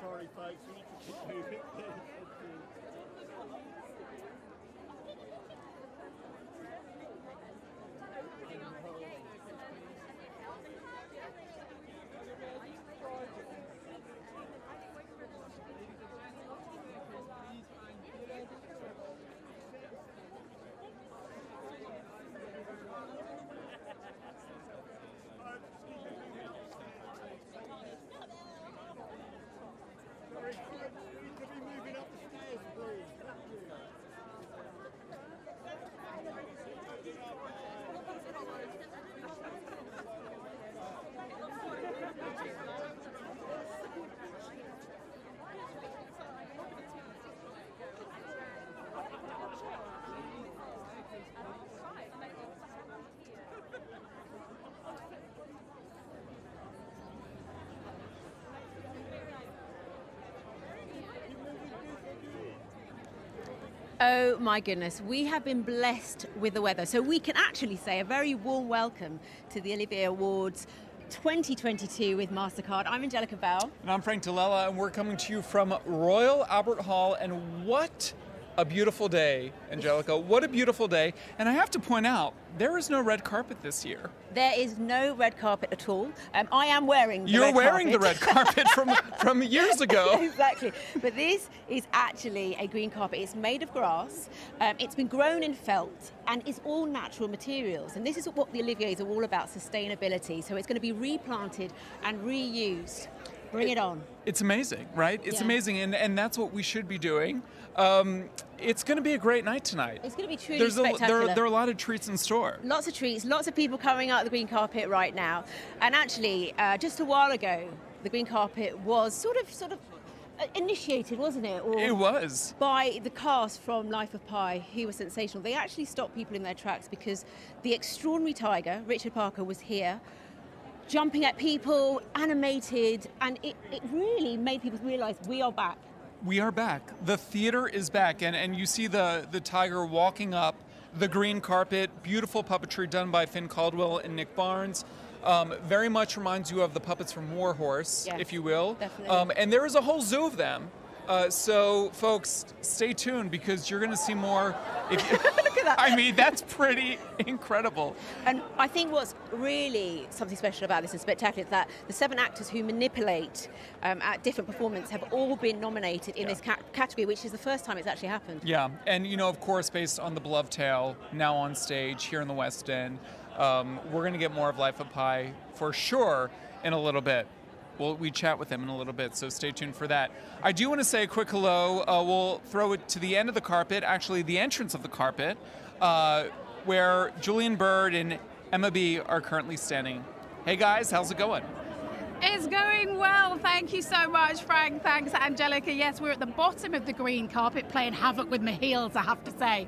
Sorry, folks, we need to keep moving. Oh my goodness, we have been blessed with the weather. So we can actually say a very warm welcome to the Olivier Awards 2022 with Mastercard. I'm Angellica Bell. And I'm Frank DiLella, and we're coming to you from Royal Albert Hall. And what a beautiful day, Angellica. What a beautiful day. And I have to point out, there is no red carpet this year. There is no red carpet at all. I am wearing the You're red wearing carpet. the red carpet from years ago. Exactly. But this is actually a green carpet. It's made of grass. It's been grown in felt and it's all natural materials. And this is what the Oliviers are all about, sustainability. So it's going to be replanted and reused. Bring it on. It's amazing, right? It's Yeah. amazing, and that's what we should be doing. It's going to be a great night tonight. It's going to be truly spectacular. There are a lot of treats in store. Lots of treats, lots of people coming out the green carpet right now. And actually, just a while ago, the green carpet was sort of initiated, wasn't it? Or It was. by the cast from Life of Pi, who were sensational. They actually stopped people in their tracks because the extraordinary tiger, Richard Parker, was here, jumping at people, animated, and it really made people realise we are back. We are back. The theater is back, and you see the tiger walking up the green carpet. Beautiful puppetry done by Finn Caldwell and Nick Barnes. Very much reminds you of the puppets from Warhorse, Yes, if you will. definitely. And there is a whole zoo of them. So, folks, stay tuned because you're going to see more. Look at that. I mean, that's pretty incredible. And I think what's really something special about this and spectacular is that the 7 actors who manipulate at different performances have all been nominated in this category, which is the first time it's actually happened. Yeah, and of course, based on the beloved tale, now on stage here in the West End, we're going to get more of Life of Pi for sure in a little bit. We chat with them in a little bit, so stay tuned for that. I do want to say a quick hello. We'll throw it to the end of the carpet, actually the entrance of the carpet, where Julian Bird and Emma B are currently standing. Hey guys, how's it going? It's going well. Thank you so much, Frank. Thanks, Angellica. Yes, we're at the bottom of the green carpet playing havoc with my heels, I have to say,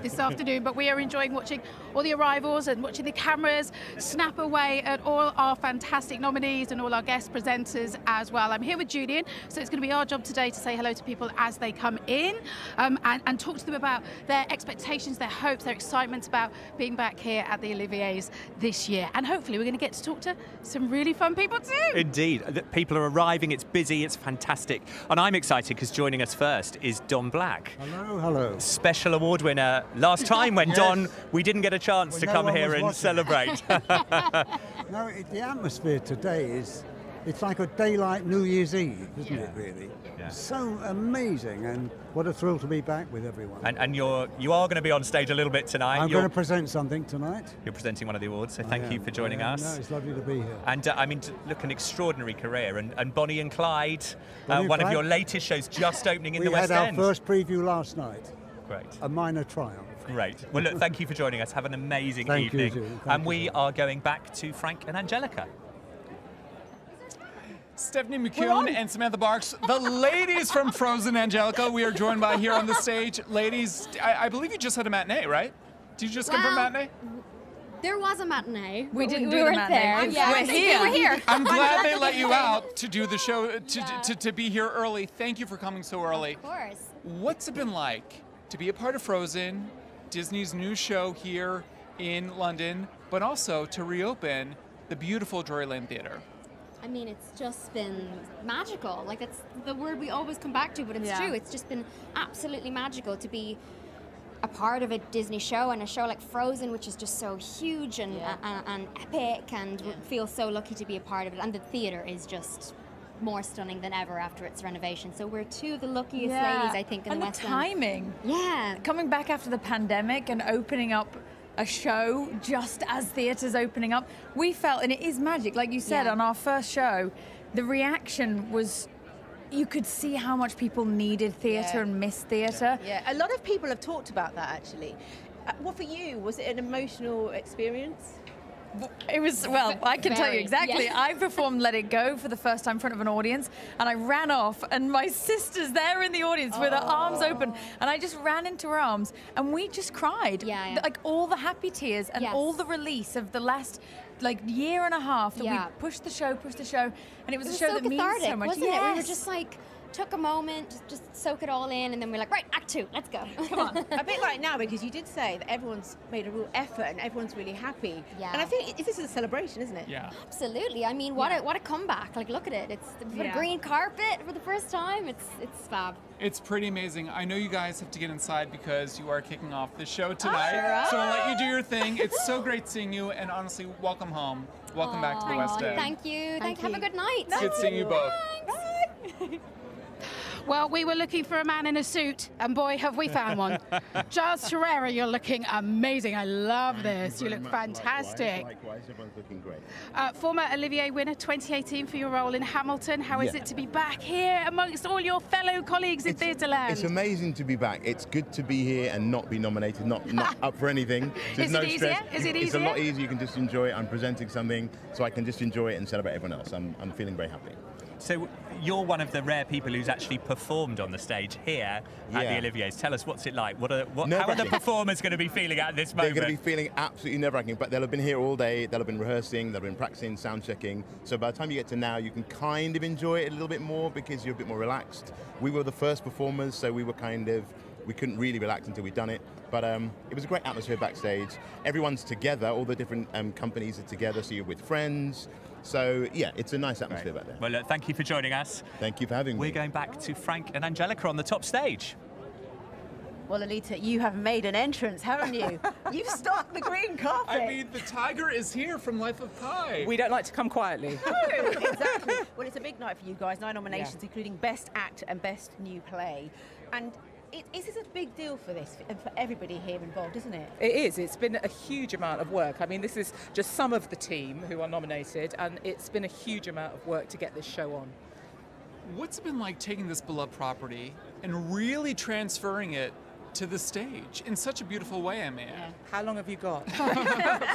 this afternoon. But we are enjoying watching all the arrivals and watching the cameras snap away at all our fantastic nominees and all our guest presenters as well. I'm here with Julian, so it's going to be our job today to say hello to people as they come in and talk to them about their expectations, their hopes, their excitement about being back here at the Oliviers this year. And hopefully we're going to get to talk to some really fun people too. Indeed. People are arriving, it's busy, it's fantastic. And I'm excited because joining us first is Don Black. Hello, hello. Special award winner last time when Yes. Don, we didn't get a chance to no come one here was and watching. celebrate. No, the atmosphere today it's like a daylight New Year's Eve, isn't it, really? Yeah. So amazing, and what a thrill to be back with everyone. and you are going to be on stage a little bit tonight. I'm You're- going to present something tonight. You're presenting one of the awards, so thank I you am. for joining I am. us. No, it's lovely to be here. And I mean, look, an extraordinary career. And Bonnie and Clyde, Bonnie and one of Clyde? your latest shows, just opening in We the West had our End. first preview last night, Great. a minor triumph. Great. Well, look, thank you for joining us. Have an amazing Thank you, evening. Julie. Thank And you, we Julie. are going back to Frank and Angellica. Stephanie McCune and Samantha Barks, the ladies from Frozen. Angellica, we are joined by here on the stage. Ladies, I believe you just had a matinee, right? Did you just come from matinee? There was a matinee. We didn't do we the weren't matinee. there. We're here. I'm glad they let you out to do the show, to be here early. Thank you for coming so early. Of course. What's it been like to be a part of Frozen, Disney's new show here in London, but also to reopen the beautiful Drury Lane Theatre? I mean, it's just been magical. Like, that's the word we always come back to, but it's true. It's just been absolutely magical to be a part of a Disney show, and a show like Frozen, which is just so huge and epic, and we feel so lucky to be a part of it. And the theatre is just more stunning than ever after its renovation. So we're two of the luckiest ladies, I think, in the West End. And the timing. Yeah. Coming back after the pandemic and opening up a show just as theatres opening up, we felt, and it is magic, like you said, on our first show, the reaction was, you could see how much people needed theatre and missed theatre. Yeah, a lot of people have talked about that actually. What for you, was it an emotional experience? It was, well, I can tell you Very, exactly. yeah. I performed Let It Go for the first time in front of an audience, and I ran off, and my sister's there in the audience with her arms open, and I just ran into her arms, and we just cried. Yeah. Like all the happy tears and all the release of the last year and a half that we pushed the show, and it was a show that means cathartic, so much. wasn't it? We were just like, took a moment, just soak it all in, and then we're like, right, act 2, let's go. Come on. A bit like now, because you did say that everyone's made a real effort and everyone's really happy. Yeah. And I think this is a celebration, isn't it? Yeah. Absolutely. I mean, what a comeback. Like, look at it. It's a green carpet for the first time. It's fab. It's pretty amazing. I know you guys have to get inside because you are kicking off the show tonight. Sure. So I'll let you do your thing. It's so great seeing you, and honestly, welcome home. Welcome back to the West End. Thank you. Have a good night. Good seeing you both. Well, we were looking for a man in a suit, and boy, have we found one. Giles Terrera, you're looking amazing. I love this. You look fantastic. Likewise, everyone's looking great. Former Olivier winner 2018 for your role in Hamilton. How is it to be back here amongst all your fellow colleagues in Theatreland? It's amazing to be back. It's good to be here and not be nominated, not up for anything. There's no stress. Is it It's a easier? lot easier. You can just enjoy it. I'm presenting something, so I can just enjoy it and celebrate everyone else. I'm feeling very happy. So you're one of the rare people who's actually performed on the stage here at the Oliviers. Tell us, what's it like? How are the performers going to be feeling at this moment? They're going to be feeling absolutely nerve-wracking, but they'll have been here all day. They'll have been rehearsing. They'll have been practicing, sound checking. So by the time you get to now, you can kind of enjoy it a little bit more because you're a bit more relaxed. We were the first performers, so we couldn't really relax until we'd done it. But it was a great atmosphere backstage. Everyone's together. All the different companies are together, so you're with friends. So, yeah, it's a nice atmosphere back there. Well, look, thank you for joining us. Thank you for having me. We're going back to Frank and Angellica on the top stage. Well, Alita, you have made an entrance, haven't you? You've stalked the green carpet. I mean, the tiger is here from Life of Pi. We don't like to come quietly. No, exactly. Well, it's a big night for you guys. 9 nominations, including Best Act and Best New Play. And this is a big deal for this, and for everybody here involved, isn't it? It is. It's been a huge amount of work. I mean, this is just some of the team who are nominated, and it's been a huge amount of work to get this show on. What's it been like taking this beloved property and really transferring it to the stage in such a beautiful way, I mean? How long have you got?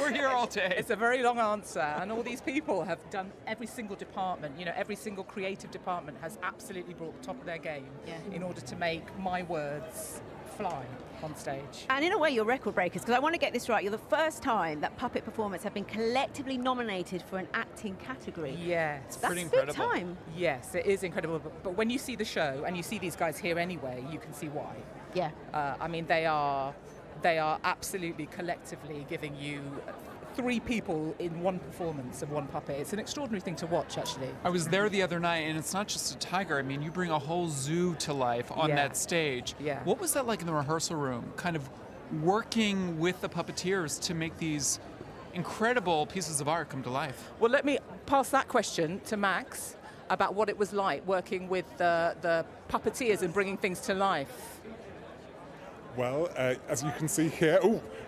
We're here all day. It's a very long answer, and all these people have done every single department, every single creative department has absolutely brought the top of their game in order to make my words fly on stage. And in a way, you're record breakers, because I want to get this right. You're the first time that puppet performers have been collectively nominated for an acting category. Yes. That's pretty big incredible. time. Yes, it is incredible. But when you see the show, and you see these guys here anyway, you can see why. Yeah. I mean, they are absolutely collectively giving you 3 people in one performance of one puppet. It's an extraordinary thing to watch, actually. I was there the other night, and it's not just a tiger. I mean, you bring a whole zoo to life on that stage. Yeah. What was that like in the rehearsal room, kind of working with the Puppeteers to make these incredible pieces of art come to life? Well, let me pass that question to Max about what it was like working with the Puppeteers and bringing things to life. Well, as you can see here,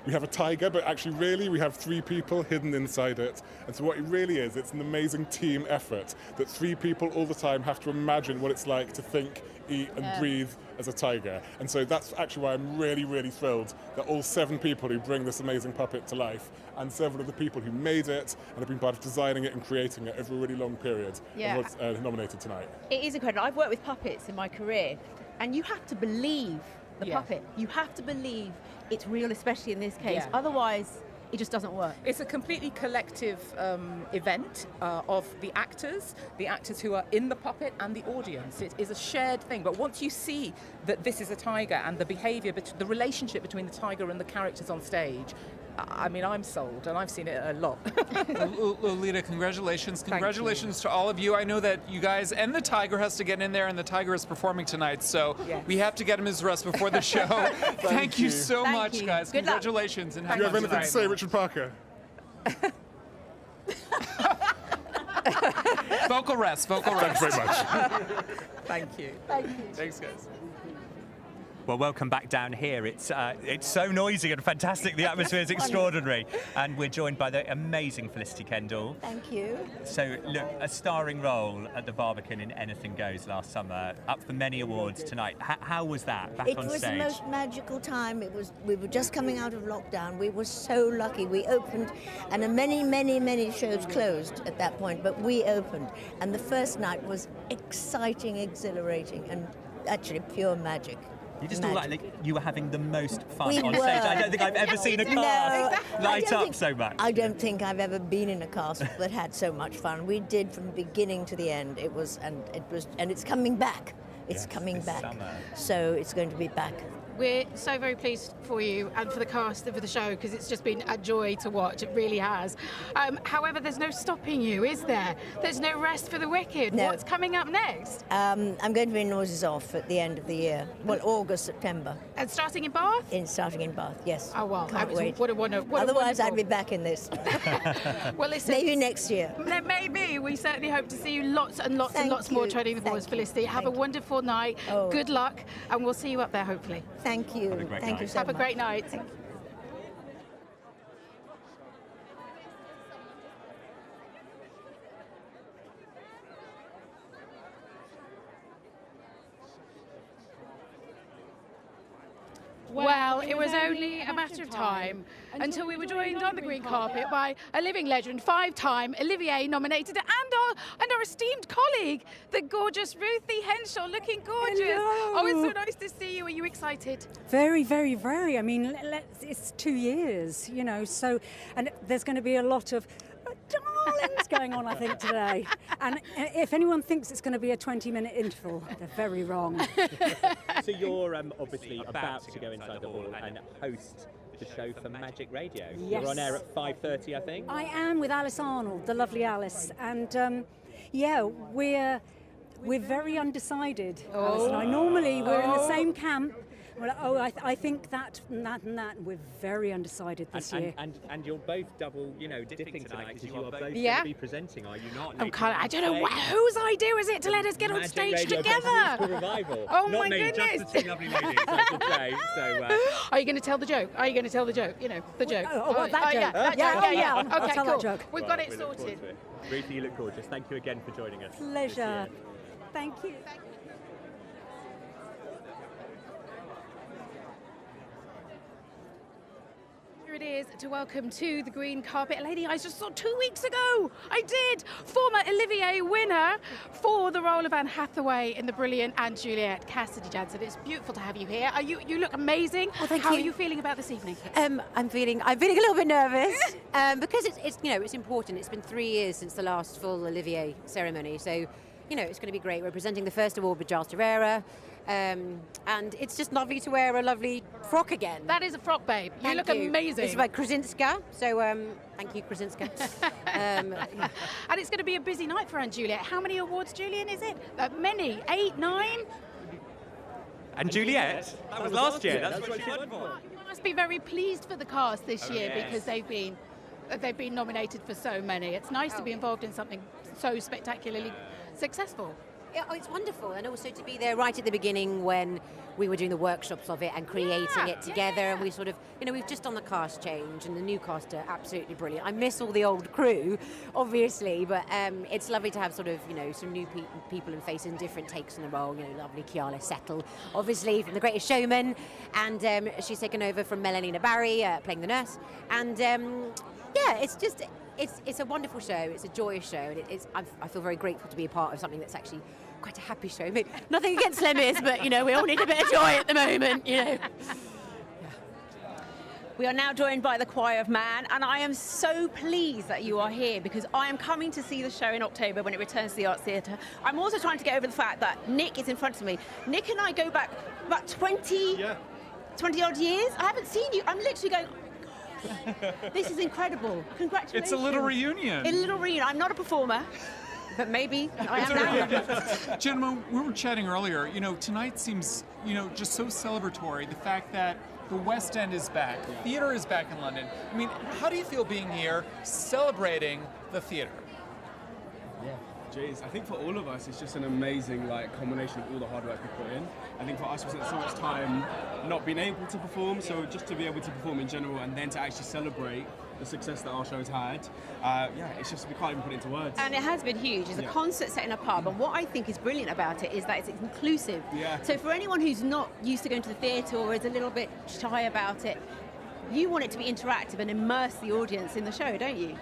we have a tiger, but actually really we have 3 people hidden inside it. And so what it really is, it's an amazing team effort that 3 people all the time have to imagine what it's like to think, eat and breathe as a tiger. And so that's actually why I'm really, really thrilled that all 7 people who bring this amazing puppet to life and several of the people who made it and have been part of designing it and creating it over a really long period are what's nominated tonight. It is incredible. I've worked with puppets in my career, and you have to believe the puppet. You have to believe it's real, especially in this case. Otherwise, it just doesn't work. It's a completely collective event of the actors who are in the puppet and the audience. It is a shared thing. But once you see that this is a tiger and the behaviour, the relationship between the tiger and the characters on stage, I mean, I'm sold, and I've seen it a lot. Lolita, congratulations. Congratulations to all of you. I know that you guys and the tiger has to get in there, and the tiger is performing tonight, so we have to get him his rest before the show. Thank you so much, guys. Good congratulations. And Do you have anything to say, Richard Parker? Vocal rest. Thanks very much. Thank you. Thanks, guys. Well, welcome back down here. It's so noisy and fantastic. The atmosphere is extraordinary. And we're joined by the amazing Felicity Kendall. Thank you. So, look, a starring role at the Barbican in Anything Goes last summer, up for many awards tonight. How was that back on stage? It was the most magical time. We were just coming out of lockdown. We were so lucky. We opened, and many shows closed at that point, but we opened. And the first night was exciting, exhilarating, and actually pure magic. You just all like you were having the most fun We on were. stage. I don't think I've ever seen a cast light up so much. I don't think I've ever been in a cast that had so much fun. We did from beginning to the end. It was, and it's coming back. It's coming back. Summer. So it's going to be back. We're so very pleased for you and for the cast and for the show, because it's just been a joy to watch. It really has. However, there's no stopping you, is there? There's no rest for the wicked. No. What's coming up next? I'm going to be in Noises Off at the end of the year. Well, August, September. And starting in Bath? Starting in Bath, yes. Oh, well, Can't wait. What a wonderful. Otherwise, I'd be back in this. Well, listen. Maybe next year. Maybe. We certainly hope to see you lots and lots and lots more treading the boards, Felicity. Have a wonderful night. Oh. Good luck, and we'll see you up there, hopefully. Thank you. Thank you so much. Have a great night. Thank you. Well, it was only a matter of time until we were joined on the green carpet by a living legend, 5-time Olivier nominated, and our esteemed colleague, the gorgeous Ruthie Henshaw, looking gorgeous. Hello. Oh, it's so nice to see you. Are you excited? Very, very, very. I mean, it's 2 years, you know, so, and there's going to be a lot of darlings going on, I think, today. And if anyone thinks it's going to be a 20-minute interval, they're very wrong. So you're obviously about to go inside the hall and host the show for Magic Radio. Yes. You're on air at 5:30, I think. I am with Alice Arnold, the lovely Alice, and we're very undecided. Alice and I. Normally we're in the same camp. Well, I think that and that. We're very undecided this year. And you're both double, dipping tonight because you are both going to be presenting, are you not? I don't know whose idea is it to let us get on stage together. Revival. Oh not my me, goodness! Just the two lovely ladies, I should say. So, are you going to tell the joke? Are you going to tell the joke? You know, the joke. That joke? Yeah. I'll Okay, tell cool. that joke. We've got it sorted. Ruthie, you look gorgeous. Thank you again for joining us. Pleasure. Thank you. Here it is to welcome to the green carpet a lady I just saw 2 weeks ago. I did. Former Olivier winner for the role of Anne Hathaway in the brilliant and Juliette, Cassidy Jansen. It's beautiful to have you here. You look amazing. Well, thank How you. are you feeling about this evening? I'm feeling a little bit nervous because it's important. It's been 3 years since the last full Olivier ceremony, so it's going to be great. We're presenting the first award with Giles Terrera. And it's just lovely to wear a lovely frock again. That is a frock, babe. You look Thank amazing. It's by Krasinska, so thank you, Krasinska. And it's going to be a busy night for Anne Juliette. How many awards, Julian, is it? Many? 8, 9? And Juliette? That was last year. That's what she won for. You must be very pleased for the cast this year because they've been nominated for so many. It's nice to be involved in something so spectacularly successful. Yeah, it's wonderful, and also to be there right at the beginning when we were doing the workshops of it and creating it together, and we sort of, we've just done the cast change, and the new cast are absolutely brilliant. I miss all the old crew, obviously, but it's lovely to have sort of, some new people and faces and different takes on the role. Lovely Kiala Settle, obviously, from The Greatest Showman, and she's taken over from Melanina Barry, playing the nurse, and it's just... It's a wonderful show. It's a joyous show, and I feel very grateful to be a part of something that's actually quite a happy show. Nothing against Lemmies, but we all need a bit of joy at the moment. We are now joined by the Choir of Man, and I am so pleased that you are here because I am coming to see the show in October when it returns to the Arts Theatre. I'm also trying to get over the fact that Nick is in front of me. Nick and I go back about 20 odd years. I haven't seen you. I'm literally going, this is incredible. Congratulations. It's a little reunion. A little reunion. I'm not a performer, but maybe I am now. Gentlemen, we were chatting earlier. Tonight seems, just so celebratory. The fact that the West End is back. Theatre is back in London. I mean, how do you feel being here, celebrating the theatre? Jeez, I think for all of us, it's just an amazing combination of all the hard work we put in. I think for us, we spent so much time not being able to perform, so just to be able to perform in general and then to actually celebrate the success that our show's had, it's just, we can't even put it into words. And it has been huge. It's a concert set in a pub, and what I think is brilliant about it is that it's inclusive. Yeah. So for anyone who's not used to going to the theatre or is a little bit shy about it, you want it to be interactive and immerse the audience in the show, don't you?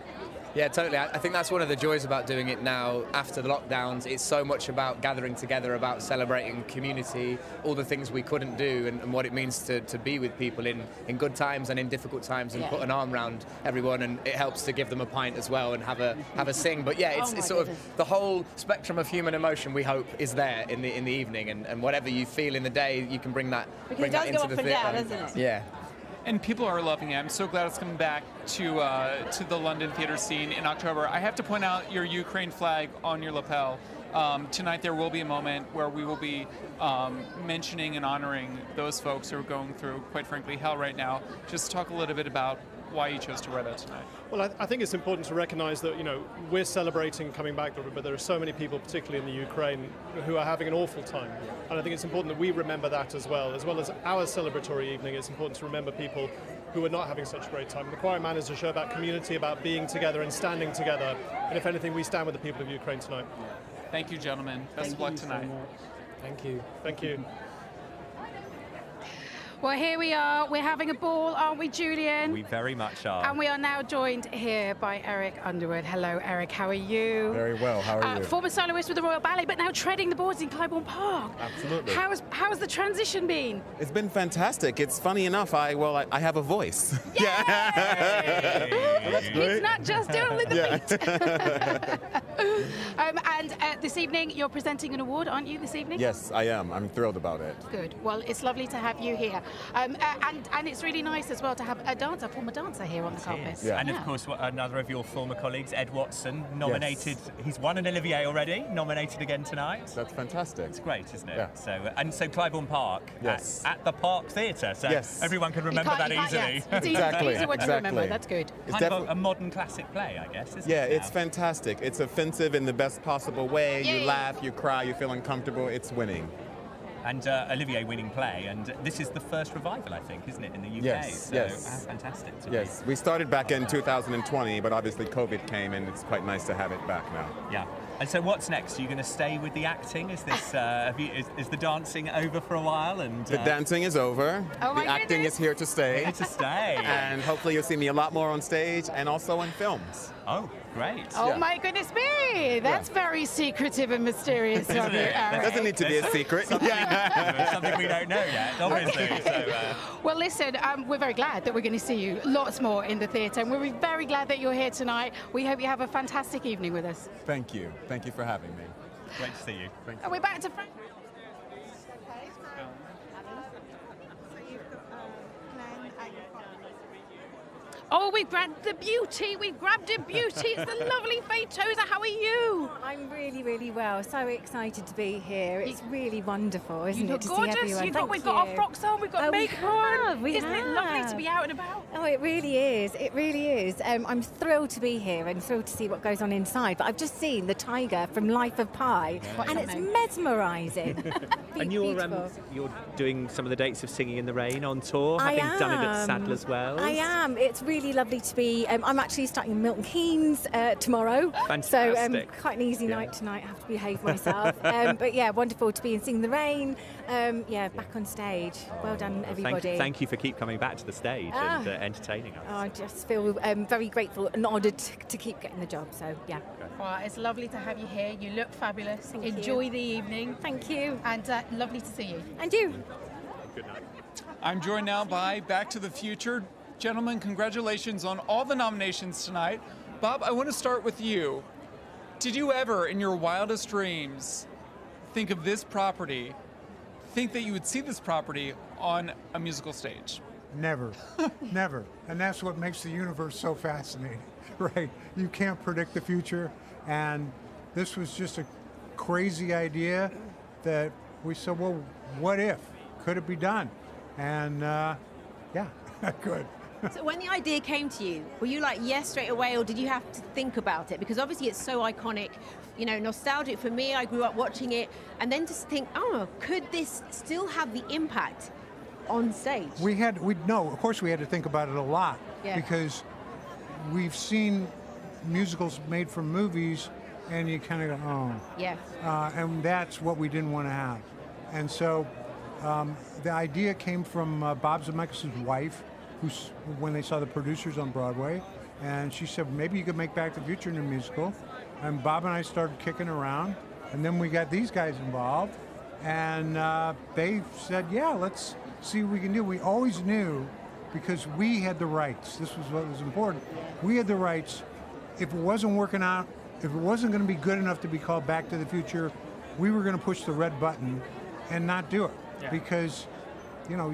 Yeah, totally. I think that's one of the joys about doing it now after the lockdowns. It's so much about gathering together, about celebrating community, all the things we couldn't do, and what it means to be with people in good times and in difficult times, and put an arm around everyone, and it helps to give them a pint as well and have a sing. But yeah, it's sort of the whole spectrum of human emotion, we hope, is there in the evening, and whatever you feel in the day, you can bring that into the theatre. Doesn't it? Yeah. And people are loving it. I'm so glad it's coming back to the London theatre scene in October. I have to point out your Ukraine flag on your lapel. Tonight there will be a moment where we will be mentioning and honoring those folks who are going through, quite frankly, hell right now. Just talk a little bit about why you chose to wear that tonight. Well, I think it's important to recognise that, we're celebrating coming back, but there are so many people, particularly in the Ukraine, who are having an awful time. And I think it's important that we remember that as well as our celebratory evening. It's important to remember people who are not having such a great time. The Choir Man is a show about community, about being together and standing together. And if anything, we stand with the people of Ukraine tonight. Thank you, gentlemen. Best of luck tonight. Thank you. Thank you. Well, here we are. We're having a ball, aren't we, Julian? We very much are. And we are now joined here by Eric Underwood. Hello, Eric. How are you? Very well. How are you? Former soloist with the Royal Ballet, but now treading the boards in Clybourne Park. Absolutely. How's the transition been? It's been fantastic. It's funny enough. I have a voice. Yay! That's great. He's not just doing with the feet. And this evening, you're presenting an award, aren't you? This evening? Yes, I am. I'm thrilled about it. Good. Well, it's lovely to have you here. And it's really nice as well to have a former dancer here on the carpet. Yeah. And of course, another of your former colleagues, Ed Watson, nominated. Yes. He's won an Olivier already, nominated again tonight. That's fantastic. It's great, isn't it? Yeah. So Clybourne Park, yes, at the Park Theatre. So everyone can remember that easily. Yes. It's easy what to remember. That's good. It's kind of a modern classic play, I guess, isn't it? Yeah, it's fantastic. It's offensive in the best possible way. You laugh, you cry, you feel uncomfortable. It's winning. And Olivier winning play, and this is the first revival, I think, isn't it, in the UK? Yes, so yes. How fantastic to Yes, we started back in 2020, but obviously COVID came, and it's quite nice to have it back now. Yeah. And so what's next? Are you going to stay with the acting? Is this is the dancing over for a while? And the dancing is over. Oh the acting is here to stay. Here to stay. And hopefully you'll see me a lot more on stage and also in films. Oh, great. Oh my goodness me! That's very secretive and mysterious of you, Eric. It doesn't need to be a secret. Something we don't know yet, obviously. Well, listen, we're very glad that we're going to see you lots more in the theatre, and we're very glad that you're here tonight. We hope you have a fantastic evening with us. Thank you. Thank you for having me. Great to see you. Thank you. And we're back to Frank. Oh, we've grabbed the beauty. We've grabbed a beauty. It's the lovely Faye Tozer. How are you? I'm really really well. So excited to be here. It's really wonderful, isn't You it, to look see gorgeous. everyone? We've got our frocks on, we've got makeup on. We Isn't it lovely to be out and about? Oh, it really is. It really is. I'm thrilled to be here and thrilled to see what goes on inside. But I've just seen the tiger from Life of Pi, and it's mesmerising. And you're doing some of the dates of Singing in the Rain on tour, having done it at Sadler's Wells. I am. It's really lovely to be. I'm actually starting in Milton Keynes tomorrow. Fantastic. So quite an easy night tonight. I have to behave myself. But yeah, wonderful to be in Sing in the Rain. Back on stage. Well done, everybody. Thank you for keep coming back to the stage and entertaining us. I just feel very grateful and honoured to keep getting the job. So yeah. Well, it's lovely to have you here. You look fabulous. Enjoy the evening. Thank you. And lovely to see you. And you. Good night. I'm joined now by Back to the Future. Gentlemen, congratulations on all the nominations tonight. Bob, I want to start with you. Did you ever, in your wildest dreams, think of this property, think that you would see this property on a musical stage? Never, never. And that's what makes the universe so fascinating, right? You can't predict the future, and this was just a crazy idea that we said, well, what if? Could it be done? And yeah, good. So when the idea came to you, were you like yes straight away, or did you have to think about it? Because obviously it's so iconic, you know, nostalgic for me. I grew up watching it, and then to think, oh, could this still have the impact on stage? Of course we had to think about it a lot, because we've seen musicals made from movies, and you kind of go, oh. Yeah. And that's what we didn't want to have. And so the idea came from Bob Zemeckis' wife, when they saw the producers on Broadway, and she said, maybe you could make Back to the Future in a musical. And Bob and I started kicking around, and then we got these guys involved, and they said, yeah, let's see what we can do. We always knew, because we had the rights. This was what was important. We had the rights. If it wasn't working out, if it wasn't going to be good enough to be called Back to the Future, we were going to push the red button and not do it, because, you know,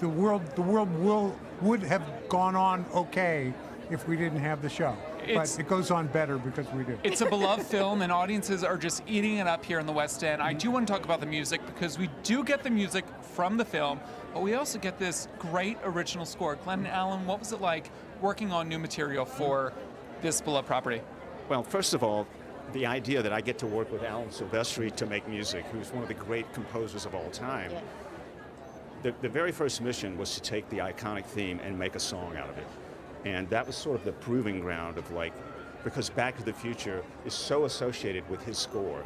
the world would have gone on okay if we didn't have the show. But it goes on better because we do. It's a beloved film, and audiences are just eating it up here in the West End. I do want to talk about the music, because we do get the music from the film, but we also get this great original score. Glenn and Alan, what was it like working on new material for this beloved property? Well, first of all, the idea that I get to work with Alan Silvestri to make music, who's one of the great composers of all time. The very first mission was to take the iconic theme and make a song out of it. And that was sort of the proving ground of, like, because Back to the Future is so associated with his score,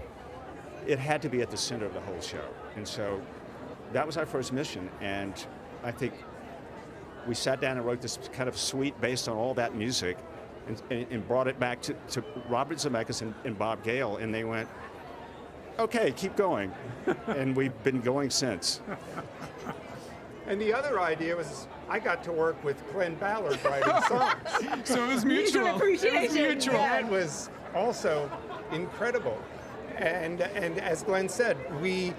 it had to be at the center of the whole show. And so that was our first mission. And I think we sat down and wrote this kind of suite based on all that music, and brought it back to Robert Zemeckis and Bob Gale, and they went, okay, keep going. And we've been going since. And the other idea was I got to work with Glenn Ballard writing songs. So it was mutual. It was mutual. That was also incredible. And as Glenn said, we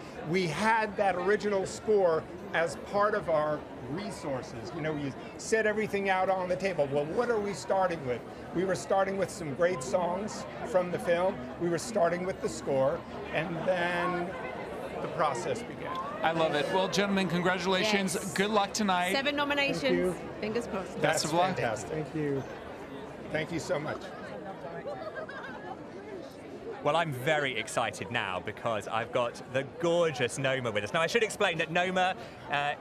had that original score as part of our resources. You know, we set everything out on the table. Well, what are we starting with? We were starting with some great songs from the film. We were starting with the score, and then the process began. I love it. Well, gentlemen, congratulations. Yes. Good luck tonight. 7 nominations. Fingers crossed. Best of luck. Fantastic. Thank you. Thank you so much. Well, I'm very excited now because I've got the gorgeous Noma with us. Now, I should explain that Noma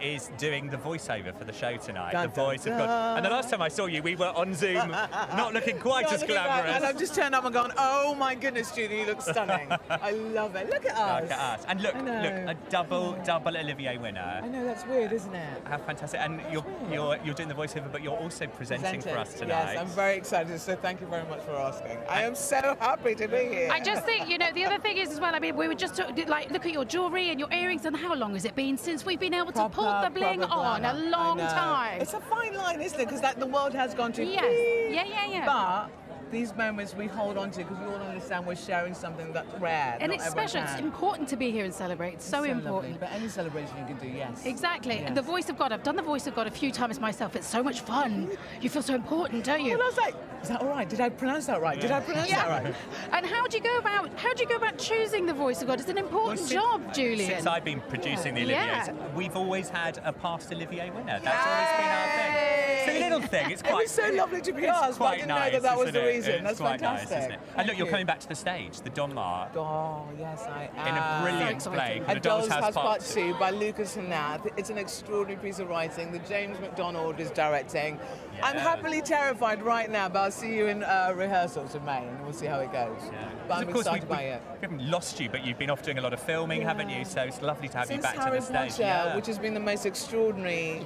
is doing the voiceover for the show tonight. Dun, the voice dun, of God. And the last time I saw you, we were on Zoom, not looking quite as glamorous. And I've just turned up and gone, oh my goodness, Judy, you look stunning. I love it. Look at us. Look at us. And look, a double Olivier winner. I know, that's weird, isn't it? How fantastic. And you're doing the voiceover, but you're also presenting for us tonight. Yes, I'm very excited, so thank you very much for asking. I am so happy to be here. I just think, you know, the other thing is as well, I mean, we were just like, look at your jewellery and your earrings, and how long has it been since we've been able to pull the bling on? A long time. It's a fine line, isn't it? Because the world has gone to yes. Yeah. But these moments we hold on to because we all understand we're sharing something that's rare. And not it's everyone special. It's can. important to be here and celebrate. It's so important. Lovely. But any celebration you can do, yes. Exactly. Yes. And the voice of God. I've done the voice of God a few times myself. It's so much fun. You feel so important, don't you? Well, I was like, is that all right? Did I pronounce that right? Did I pronounce that right? And how do you go about choosing the voice of God? It's an important job, Julian. Since I've been producing the Oliviers, we've always had a past Olivier winner. That's always been our thing. It's a little thing. It's quite. It was so lovely to be asked, but I didn't know that was the reason. It's That's quite fantastic. nice, isn't it? And look, you're coming back to the stage, the Donmar. Oh, yes, I am. In a brilliant play, A The Doll's House Part 2 by Lucas Hanath. It's an extraordinary piece of writing that James MacDonald is directing. Yeah. I'm happily terrified right now, but I'll see you in rehearsals in May and we'll see how it goes. Yeah. But I'm Of course, excited by it. we haven't lost you, but you've been off doing a lot of filming, haven't you? So it's lovely to have you Since back Harry to the stage. Potter, which has been the most extraordinary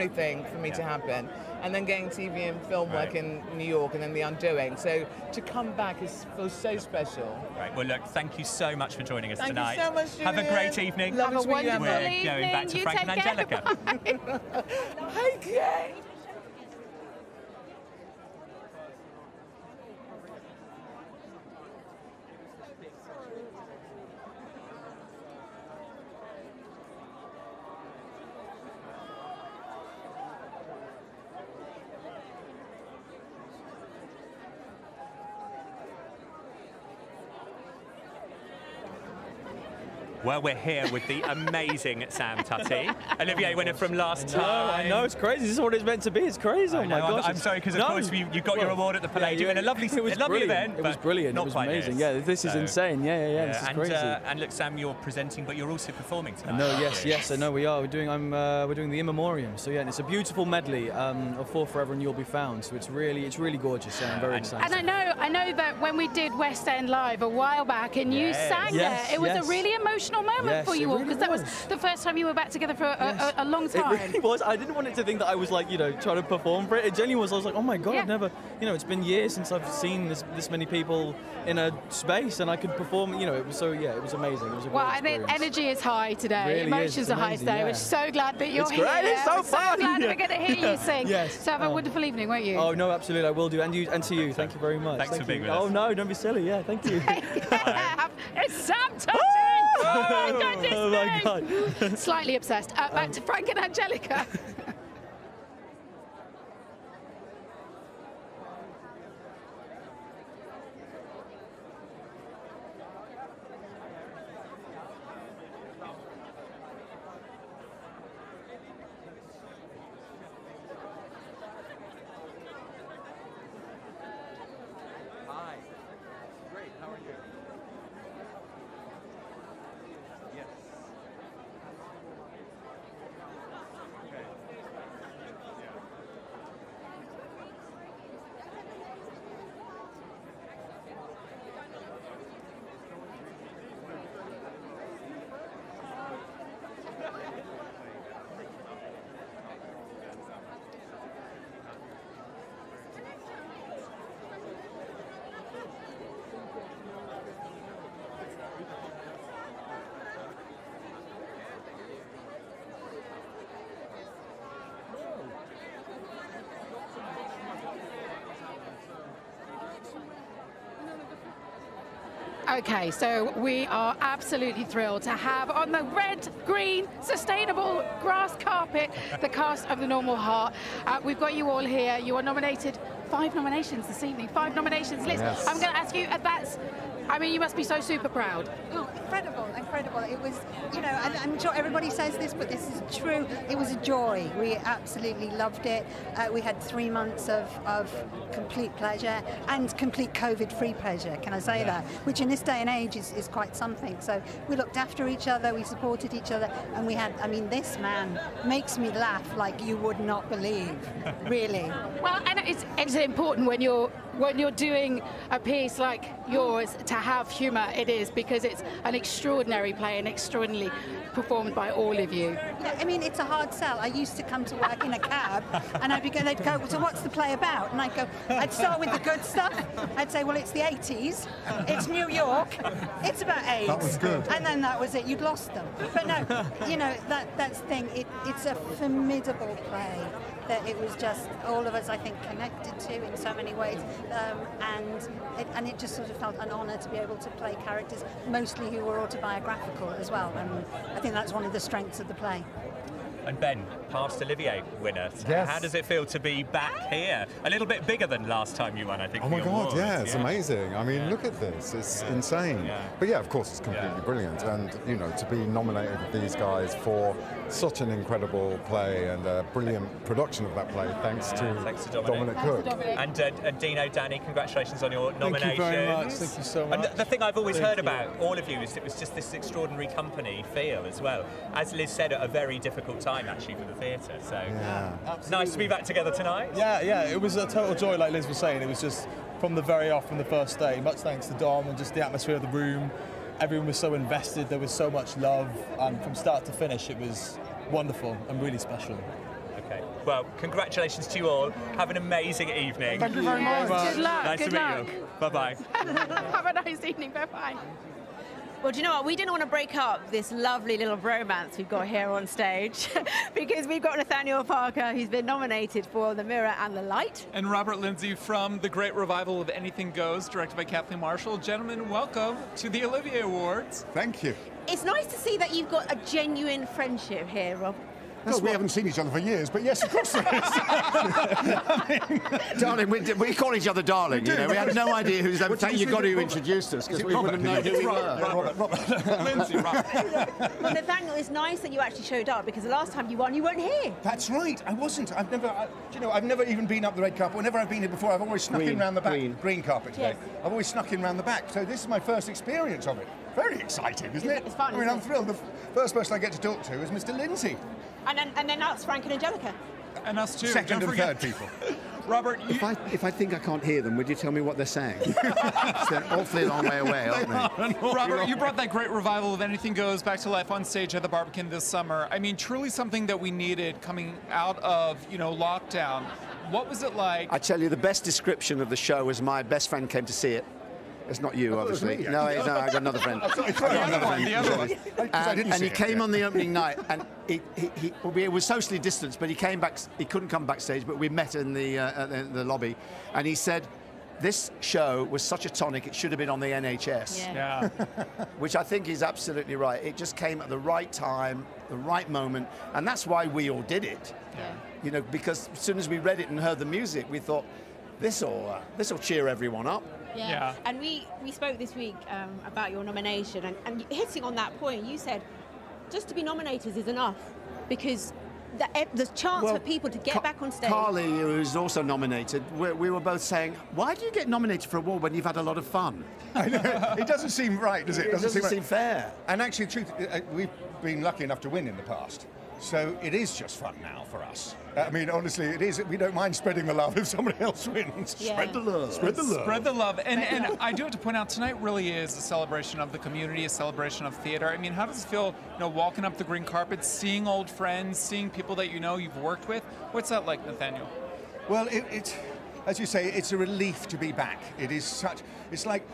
thing for me to happen. And then getting TV and film work in New York and then The Undoing. So to come back feels so special. Right, well look, thank you so much for joining us Thank tonight. you so much, Have a Julian. great evening. Have a wonderful We're evening. going back to You Frank and take care. Angelica. Okay. Well, we're here with the amazing Sam Tutty, Olivier winner from last time. I know, it's crazy. This is what it's meant to be. It's crazy. I Oh my know, gosh. I'm sorry, because of course you got your award at the Palladium in a lovely, it was lovely brilliant. event. It was but brilliant. Not It was quite amazing. this. Yeah, this is insane. Yeah. This is and, crazy. And look, Sam, you're presenting, but you're also performing tonight. I know, aren't you? yes, I know we are. We're doing the In Memoriam. So yeah, and it's a beautiful medley of For Forever and You'll Be Found. So it's really gorgeous. Yeah, I'm very excited. And I know that when we did West End Live a while back and you sang there, it was a really emotional moment for you all because that was the first time you were back together for a long time. It really was. I didn't want it to think that I was like, trying to perform for it. It genuinely was. I was like, oh my God, I've never, it's been years since I've seen this many people in a space and I could perform, it was so, it was amazing. It was a great I think experience. energy is high today. Really Emotions is. It's are high amazing, today. yeah. We're so glad that you're It's here. great. It's so We're fun. so glad we're going to hear you sing. Yes. So have a wonderful evening, won't you? Oh no, absolutely, I will do, and to you. Thank you very much. Thanks Thank for being you. with us. Oh no, don't be silly. Yeah, thank you. It's Sam Tutty! Oh my goodness Oh my me. God. Slightly obsessed. Back to Frank and Angelica. Hi. Great. How are you? Yes. Okay. Yeah. Okay, so we are absolutely thrilled to have on the red, green, sustainable grass carpet the cast of The Normal Heart. We've got you all here. You are nominated, 5 nominations this evening, 5 nominations. Liz, Yes. I'm going to ask you, you must be so super proud. Oh, incredible. It was, and I'm sure everybody says this, but this is true. It was a joy. We absolutely loved it. We had 3 months of complete pleasure and complete COVID-free pleasure, can I say that? Which in this day and age is quite something. So we looked after each other, we supported each other, and we had, this man makes me laugh like you would not believe, really. Well, and it's important when you're doing a piece like yours to have humour. It is, because it's an extraordinary play and extraordinarily performed by all of you. Yeah, it's a hard sell. I used to come to work in a cab and they'd go, so what's the play about? And I'd start with the good stuff. I'd say, well, it's the 80s, it's New York, it's about AIDS. That was good. And then that was it, you'd lost them. But no, that's the thing, it's a formidable play. that it was just all of us, I think, connected to in so many ways, and it just sort of felt an honour to be able to play characters, mostly who were autobiographical as well, and I think that's one of the strengths of the play. And Ben, past Olivier winner. Yes. How does it feel to be back here? A little bit bigger than last time you won, I think. Oh my the God, awards. yeah, it's amazing. I mean, look at this, it's insane. Yeah. But yeah, of course, it's completely brilliant. And, you know, to be nominated with these guys for such an incredible play and a brilliant production of that play, thanks to Dominic Cook. And Dino, Danny, congratulations on your nomination. Thank you very much, thank you so much. And the thing I've always heard about all of you is it was just this extraordinary company feel as well. As Liz said, at a very difficult time actually for the theatre. So nice to be back together tonight. Yeah, it was a total joy, like Liz was saying. It was just from the very off, from the first day. Much thanks to Dom and just the atmosphere of the room. Everyone was so invested. There was so much love, and from start to finish, it was wonderful and really special. Okay. Well, congratulations to you all. Have an amazing evening. Thank you very much. Good luck. Nice good to luck. meet you. Bye-bye. Have a nice evening. Bye-bye. Well, do you know what? We didn't want to break up this lovely little bromance we've got here on stage because we've got Nathaniel Parker, who's been nominated for The Mirror and the Light. And Robert Lindsay from the great revival of Anything Goes, directed by Kathleen Marshall. Gentlemen, welcome to the Olivier Awards. Thank you. It's nice to see that you've got a genuine friendship here, Rob. Well, we haven't seen each other for years, but yes, of course there is. Darling, we call each other darling, you know. We had no idea who's ever. You've got to introduce us because we wouldn't know who we were. Robert. Lindsay, Robert. Well, Nathaniel, it's nice that you actually showed up because the last time you won, you weren't here. That's right, I wasn't. I've never even been up the red carpet. Whenever I've been here before, I've always snuck in round the back. Green carpet today. Yes. I've always snuck in round the back. So this is my first experience of it. Very exciting, isn't it? It's fun, I mean, isn't I'm it? thrilled. The first person I get to talk to is Mr. Lindsay. And then that's Frank and Angelica. And us too. Second Don't and forget. third people. Robert, If I think I can't hear them, would you tell me what they're saying? They're an awfully long way away, aren't they? Robert, you brought that great revival of Anything Goes back to life on stage at the Barbican this summer. I mean, truly something that we needed coming out of, lockdown. What was it like? I tell you, the best description of the show was my best friend came to see it. It's not you, obviously. No, I got another friend. And he came on the opening night, and we were socially distanced, but he came back. He couldn't come backstage, but we met in the lobby, and he said, "This show was such a tonic. It should have been on the NHS." Yeah. Which I think is absolutely right. It just came at the right time, the right moment, and that's why we all did it. Yeah. Because as soon as we read it and heard the music, we thought, this'll cheer everyone up. Yeah. And we spoke this week about your nomination, and hitting on that point, you said just to be nominated is enough because the chance for people to get back on stage. Carly, who's also nominated, we were both saying, why do you get nominated for a award when you've had a lot of fun? I know. It doesn't seem right, does it? It doesn't seem seem fair. And actually, the truth, we've been lucky enough to win in the past. So it is just fun now for us. I mean, honestly, it is. We don't mind spreading the love if somebody else wins. Yeah. Spread the love. Spread the love. Spread the love. And I do have to point out, tonight really is a celebration of the community, a celebration of theater. I mean, how does it feel, walking up the green carpet, seeing old friends, seeing people that you've worked with? What's that like, Nathaniel? Well, it's, as you say, it's a relief to be back. It's like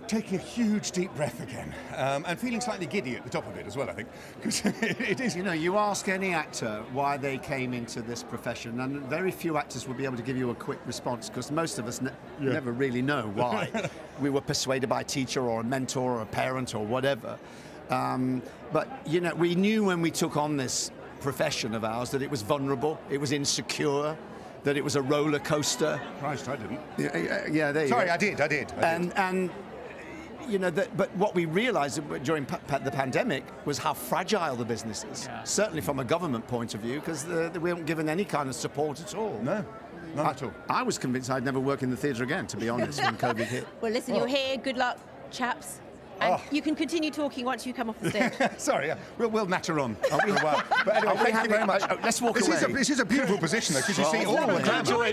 taking a huge deep breath again, and feeling slightly giddy at the top of it as well, I think, because it is. You ask any actor why they came into this profession, and very few actors will be able to give you a quick response, because most of us never really know why. We were persuaded by a teacher or a mentor or a parent or whatever. But, we knew when we took on this profession of ours that it was vulnerable, it was insecure, that it was a roller coaster. Christ, I didn't. Yeah, there you go. Sorry, I did. And but what we realised during the pandemic was how fragile the business is. Yeah. Certainly from a government point of view, because we weren't given any kind of support at all. No, none at all. I was convinced I'd never work in the theatre again, to be honest, when COVID hit. Well, listen, you're here. Good luck, chaps. And you can continue talking once you come off the stage. Sorry, we'll natter on for a while. But anyway, thank you very much. Let's walk away. This is a beautiful position, though, because you see all the glamour.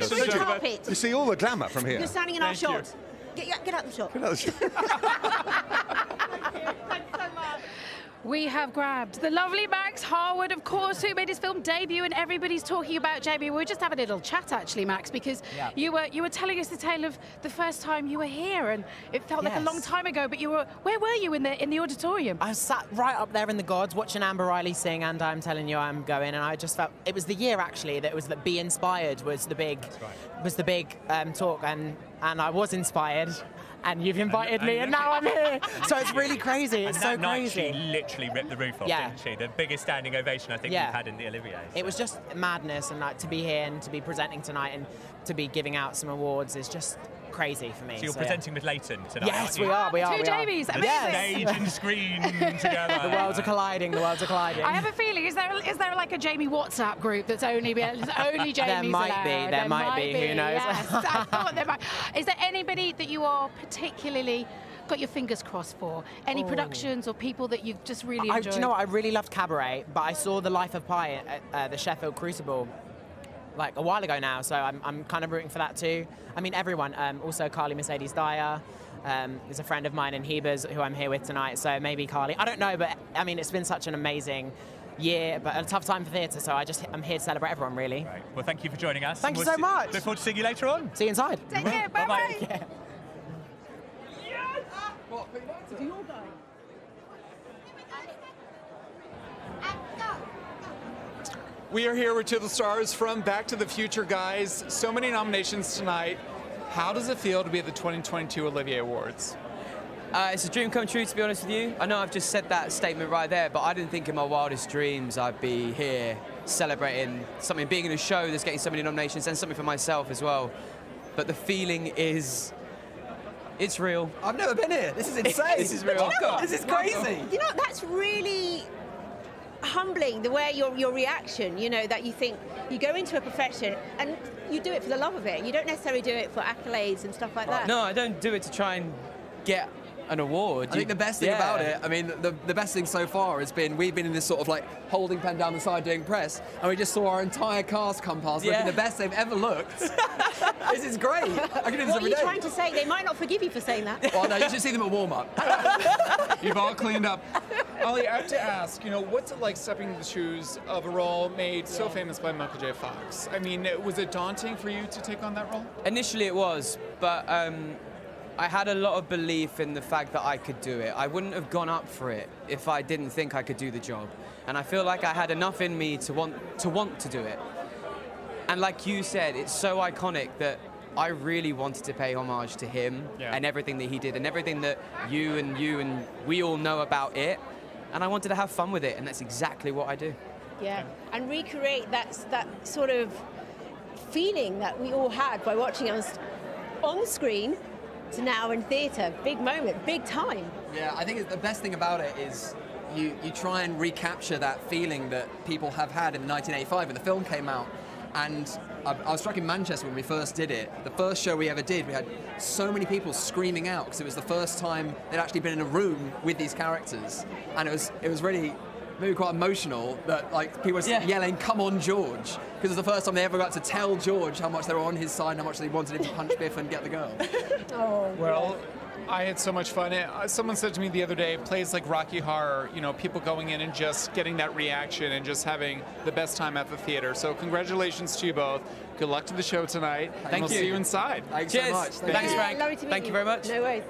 You see all the glamour from here. You're standing in our shot. Get out the shot. Get out the shot. Thanks so much. We have grabbed the lovely Max Harwood, of course, who made his film debut, and everybody's talking about Jamie. We were just having a little chat, actually, Max, because you were telling us the tale of the first time you were here, and it felt like a long time ago. But where were you in the auditorium? I was sat right up there in the gods watching Amber Riley sing, and I'm telling you, I'm going, and I just felt it was the year actually that was that Be Inspired was the big talk, and I was inspired. And you've invited me, and now I'm here. So it's really crazy. It's so crazy. And that night she literally ripped the roof off, didn't she? The biggest standing ovation I think we've had in the Olivier. So. It was just madness, and like to be here and to be presenting tonight and to be giving out some awards is just crazy for me. So you're presenting with Leighton tonight? Yes, we are. Two Jamies, amazing. Stage and screen together. The worlds are colliding. I have a feeling, is there like a Jamie WhatsApp group that's only Jamie's There might be. There might be. Who knows? Yes, I thought there might. Is there anybody that you are particularly got your fingers crossed for? Any productions or people that you've just really enjoyed? Do you know what? I really loved Cabaret, but I saw The Life of Pi at the Sheffield Crucible like a while ago now, so I'm kind of rooting for that too. I mean, everyone. Also, Carly Mercedes Dyer is a friend of mine in Hebers who I'm here with tonight, so maybe Carly. I don't know, but I mean, it's been such an amazing year, but a tough time for theatre, so I'm here to celebrate everyone, really. Right. Well, thank you for joining us. Thank you so much. Look forward to seeing you later on. See you inside. Take care. Bye-bye. Bye-bye. We are here with two of the stars from Back to the Future, guys. So many nominations tonight. How does it feel to be at the 2022 Olivier Awards? It's a dream come true, to be honest with you. I know I've just said that statement right there, but I didn't think in my wildest dreams I'd be here celebrating something, being in a show that's getting so many nominations, and something for myself as well. But the feeling is, it's real. I've never been here. This is insane. This is real. This is crazy. You know, that's really humbling, the way your reaction, you know, that you think you go into a profession and you do it for the love of it. You don't necessarily do it for accolades and stuff like that. No, I don't do it to try and get an award. I think the best thing about it, I mean, the best thing so far has been we've been in this sort of like holding pen down the side doing press, and we just saw our entire cast come past looking the best they've ever looked. This is great. I can do this What are every you day. trying to say? They might not forgive you for saying that. Well, no, you should see them at warm-up. You've all cleaned up. Ollie, I have to ask, you know, what's it like stepping in the shoes of a role made so famous by Michael J. Fox? I mean, was it daunting for you to take on that role? Initially it was, but I had a lot of belief in the fact that I could do it. I wouldn't have gone up for it if I didn't think I could do the job. And I feel like I had enough in me to want to do it. And like you said, it's so iconic that I really wanted to pay homage to him and everything that he did and everything that you and we all know about it. And I wanted to have fun with it, and that's exactly what I do. Yeah, and recreate that sort of feeling that we all had by watching us on screen to now in theatre. Big moment, big time. Yeah, I think the best thing about it is you try and recapture that feeling that people have had in 1985 when the film came out. And I was struck in Manchester when we first did it. The first show we ever did, we had so many people screaming out because it was the first time they'd actually been in a room with these characters, and it was really maybe quite emotional that like people were yelling, "Come on, George!" because it was the first time they ever got to tell George how much they were on his side, and how much they wanted him to punch Biff and get the girl. Well, I had so much fun. Someone said to me the other day, it plays like Rocky Horror, you know, people going in and just getting that reaction and just having the best time at the theater. So congratulations to you both. Good luck to the show tonight. Thank and we'll you. see you inside. Thanks so much. Thanks, Frank. Lovely to meet Thank you very much. No worries.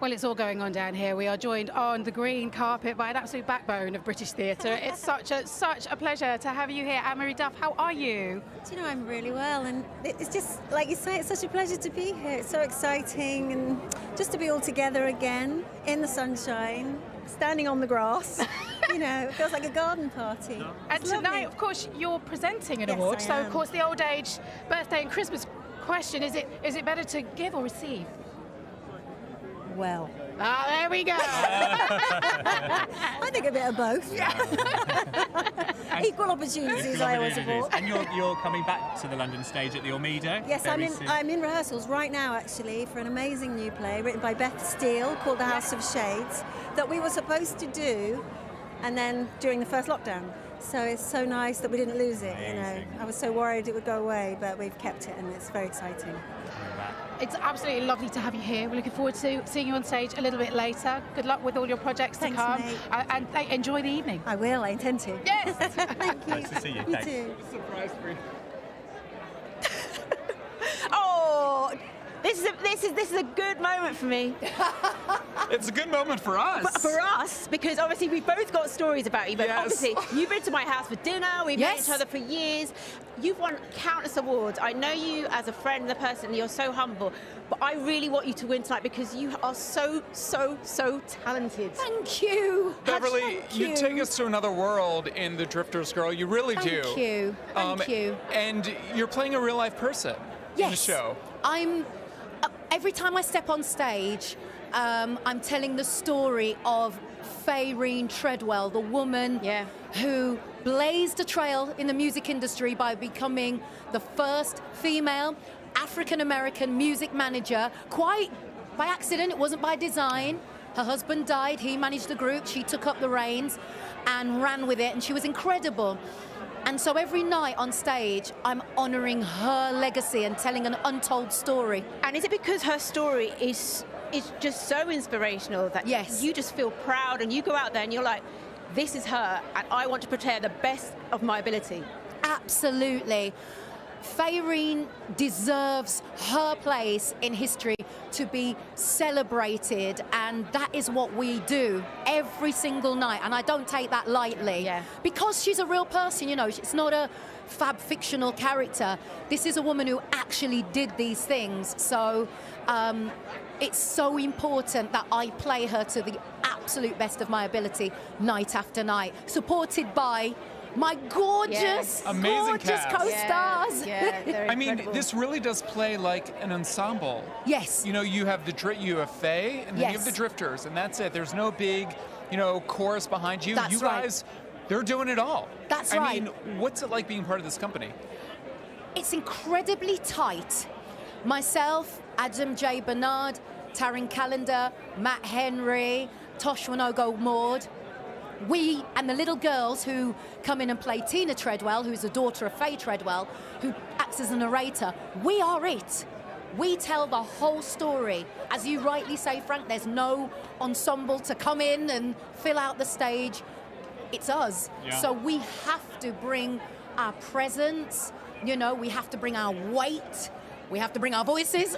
Well, it's all going on down here. We are joined on the green carpet by an absolute backbone of British theatre. It's such a pleasure to have you here. Anne-Marie Duff, how are you? Do you know, I'm really well, and it's just, like you say, it's such a pleasure to be here. It's so exciting, and just to be all together again, in the sunshine, standing on the grass. You know, it feels like a garden party. And tonight, of course, you're presenting an award. I So, am. of course, the old age birthday and Christmas question, is it better to give or receive? Well. Ah, there we go. I think a bit of both. Equal opportunities, I always support. And you're coming back to the London stage at the Ormida. Yes, very soon. I'm in rehearsals right now, actually, for an amazing new play written by Beth Steele called The House of Shades that we were supposed to do, and then during the first lockdown. So it's so nice that we didn't lose it. You know, I was so worried it would go away, but we've kept it, and it's very exciting. It's absolutely lovely to have you here. We're looking forward to seeing you on stage a little bit later. Good luck with all your projects Thanks, to come. mate. And enjoy the evening. I will, I intend to. Yes! Thank you. Nice to see you. You Thanks. too. Surprise for you. Oh, this is a good moment for me. It's a good moment for us. But for us, because obviously we've both got stories about you, but Yes. obviously you've been to my house for dinner, we've known Yes. each other for years, you've won countless awards. I know you as a friend, the person, you're so humble, but I really want you to win tonight because you are so, so, so talented. Thank you. Beverly, Thank you take us to another world in The Drifter's Girl. You really do. Thank you. Thank you. And you're playing a real life person in the Yes. show. Every time I step on stage, I'm telling the story of Fayreen Treadwell, the woman who blazed a trail in the music industry by becoming the first female African-American music manager, quite by accident. It wasn't by design. Her husband died, he managed the group, she took up the reins and ran with it, and she was incredible. And so every night on stage, I'm honouring her legacy and telling an untold story. And is it because her story is just so inspirational that you just feel proud and you go out there and you're like, this is her and I want to portray the best of my ability? Absolutely. Fayreen deserves her place in history to be celebrated, and that is what we do every single night, and I don't take that lightly. Because she's a real person, you know, it's not a fab fictional character. This is a woman who actually did these things, so it's so important that I play her to the absolute best of my ability night after night, supported by my gorgeous, Amazing gorgeous cast. co-stars. I mean, this really does play like an ensemble. Yes. You know, you have you have Faye, and then you have the Drifters, and that's it. There's no big, chorus behind you. That's you guys, they're doing it all. That's I right. mean, what's it like being part of this company? It's incredibly tight. Myself, Adam J. Bernard, Taryn Callender, Matt Henry, Tosh Wanogo Maud. We and the little girls who come in and play Tina Treadwell, who's the daughter of Faye Treadwell, who acts as a narrator, we are it. We tell the whole story. As you rightly say, Frank, there's no ensemble to come in and fill out the stage. It's us. Yeah. So we have to bring our presence, we have to bring our weight, we have to bring our voices.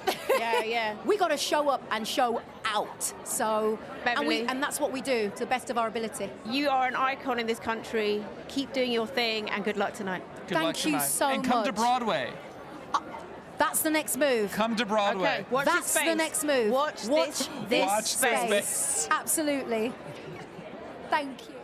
We got to show up and show out. So, Beverly. and that's what we do to the best of our ability. You are an icon in this country. Keep doing your thing and good luck tonight. Good luck Thank you tonight. so And come to much. Broadway. That's the next move. Come to Broadway. Okay, watch this That's the space. next move. Watch this Watch space. this space. Absolutely. Thank you.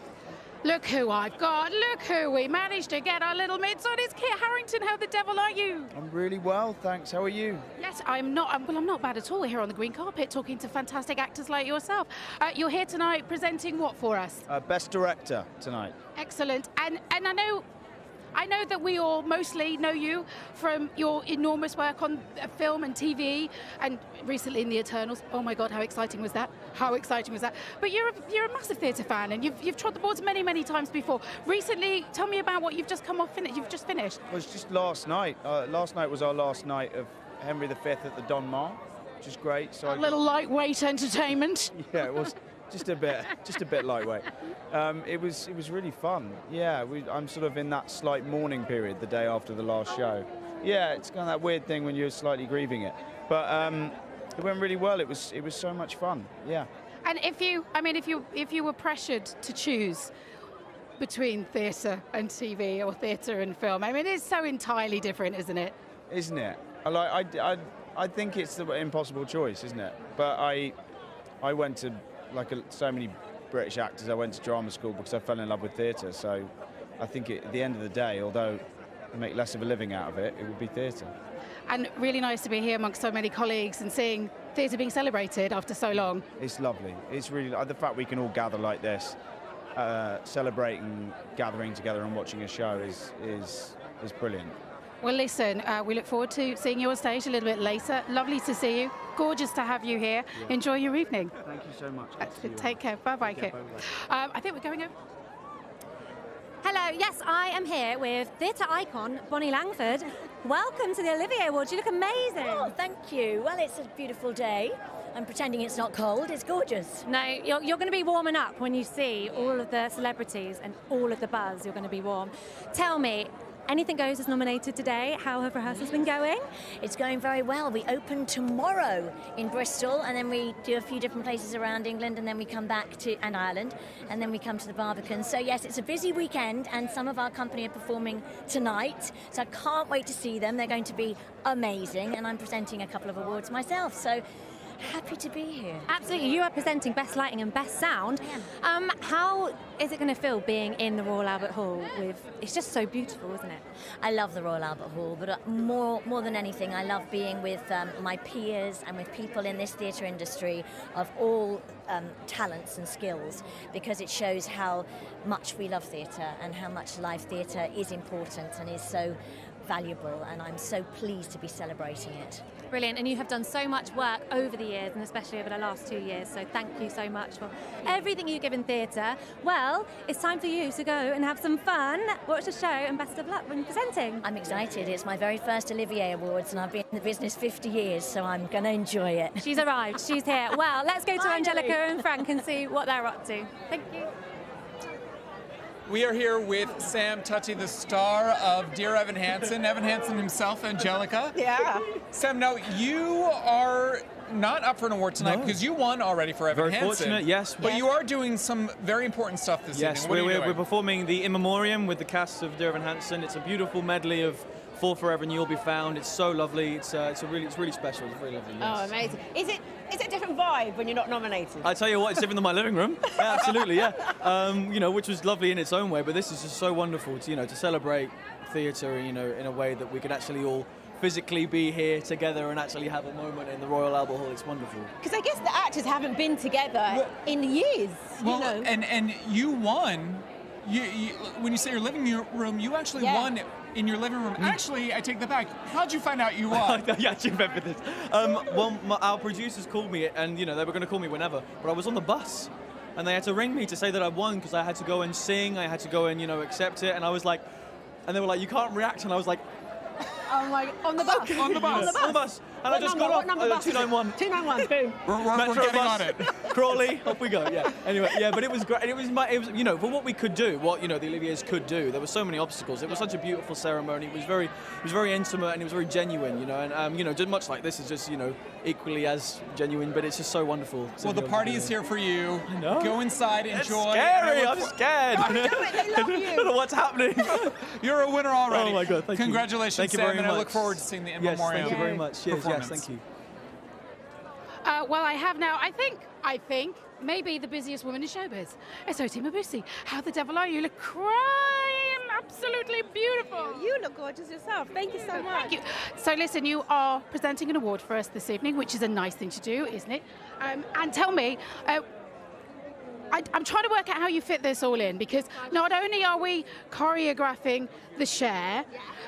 Look who I've got. Look who we managed to get our little mitts on. It's Kit Harington. How the devil are you? I'm really well, thanks. How are you? Yes, I'm not bad at all here on the green carpet talking to fantastic actors like yourself. You're here tonight presenting what for us? Best director tonight. Excellent. And I know that we all mostly know you from your enormous work on film and TV, and recently in The Eternals. Oh my God, how exciting was that? How exciting was that? But you're a massive theatre fan, and you've trod the boards many, many times before. Recently, tell me about what you've just you've just finished. Well, it's just last night. Last night was our last night of Henry V at the Don Mar, which is great. So A little lightweight entertainment. Yeah, it was just a bit lightweight. It was really fun. Yeah, I'm sort of in that slight mourning period the day after the last show. Yeah, it's kind of that weird thing when you're slightly grieving it. But it went really well. It was so much fun. Yeah. And if you were pressured to choose between theatre and TV or theatre and film, it's so entirely different, isn't it? Isn't it? I think it's the impossible choice, isn't it? But I went to, so many British actors, I went to drama school because I fell in love with theatre. So I think at the end of the day, although I make less of a living out of it, it would be theatre. And really nice to be here amongst so many colleagues and seeing theatre being celebrated after so long. It's lovely. It's really, the fact we can all gather like this, celebrating, gathering together and watching a show is brilliant. Well, listen, we look forward to seeing you on stage a little bit later. Lovely to see you. Gorgeous to have you here. Yeah. Enjoy your evening. Thank you so much. Take care. Bye-bye, Kit. I think we're going over. Hello, yes, I am here with theatre icon Bonnie Langford. Welcome to the Olivier Awards. You look amazing. Oh, thank you. Well, it's a beautiful day. I'm pretending it's not cold. It's gorgeous. No, you're going to be warming up when you see all of the celebrities and all of the buzz. You're going to be warm. Tell me, Anything Goes is nominated today. How have rehearsals been going? It's going very well. We open tomorrow in Bristol, and then we do a few different places around England, and then we come back to and Ireland, and then we come to the Barbican. So yes, it's a busy weekend, and some of our company are performing tonight. So I can't wait to see them. They're going to be amazing, and I'm presenting a couple of awards myself. So happy to be here. Absolutely. You are presenting Best Lighting and Best Sound. How is it going to feel being in the Royal Albert Hall with... It's just so beautiful, isn't it? I love the Royal Albert Hall, but more than anything, I love being with my peers and with people in this theatre industry of all talents and skills, because it shows how much we love theatre and how much live theatre is important and is so valuable, and I'm so pleased to be celebrating it. Brilliant, and you have done so much work over the years, and especially over the last 2 years, so thank you so much for everything you give in theatre. Well, it's time for you to go and have some fun, watch the show, and best of luck when presenting. I'm excited. It's my very first Olivier Awards, and I've been in the business 50 years, so I'm going to enjoy it. She's arrived, she's here. Well, let's go to Angellica and Frank and see what they're up to. Thank you. We are here with Sam Tucci, the star of Dear Evan Hansen. Evan Hansen himself, Angellica. Yeah. Sam, now you are not up for an award tonight because you won already for Evan Hansen. Very fortunate, yes. But you are doing some very important stuff this evening. What are you doing? We're performing the In Memoriam with the cast of Dear Evan Hansen. It's a beautiful medley of For Forever and You'll Be Found. It's so lovely. It's really special. It's really lovely. Yes. Oh, amazing. Is it a different vibe when you're not nominated? I tell you what, it's different than my living room. Yeah, absolutely, yeah. Which was lovely in its own way, but this is just so wonderful to celebrate theatre, in a way that we could actually all physically be here together and actually have a moment in the Royal Albert Hall. It's wonderful. Because I guess the actors haven't been together in years. Well, and you won. You, when you say your living room, you actually won in your living room. Actually, I take that back. How'd you find out you won? I actually remember this. Our producers called me, and they were going to call me whenever, but I was on the bus, and they had to ring me to say that I won because I had to go and sing, I had to go and accept it, and I was like, and they were like, you can't react, and I was like, oh my, on the bus. On the bus. And what I just number? got What off number 291. 291, boom. We're getting on it. Crawley, off we go. Yeah. Anyway, yeah, but it was great. It was for what we could do, what the Oliviers could do. There were so many obstacles. It was such a beautiful ceremony. It was very intimate and it was very genuine. And just much like this is just equally as genuine, but it's just so wonderful. Well, the party is here for you. I know. Go inside, enjoy. It's scary. I'm scared. Oh, do it. They love you. I don't know what's happening. You're a winner already. Oh my God! Congratulations, thank you Sam, very and much. I look forward to seeing the In Yes, Memoriam thank you very much. Yes, performance. thank you. Well, I have now, I think, maybe the busiest woman in showbiz. Esoti Mabuse. How the devil are you? You look crying, absolutely beautiful. You look gorgeous yourself. Thank you so much. Thank you. So listen, you are presenting an award for us this evening, which is a nice thing to do, isn't it? And tell me, I'm trying to work out how you fit this all in, because not only are we choreographing the Cher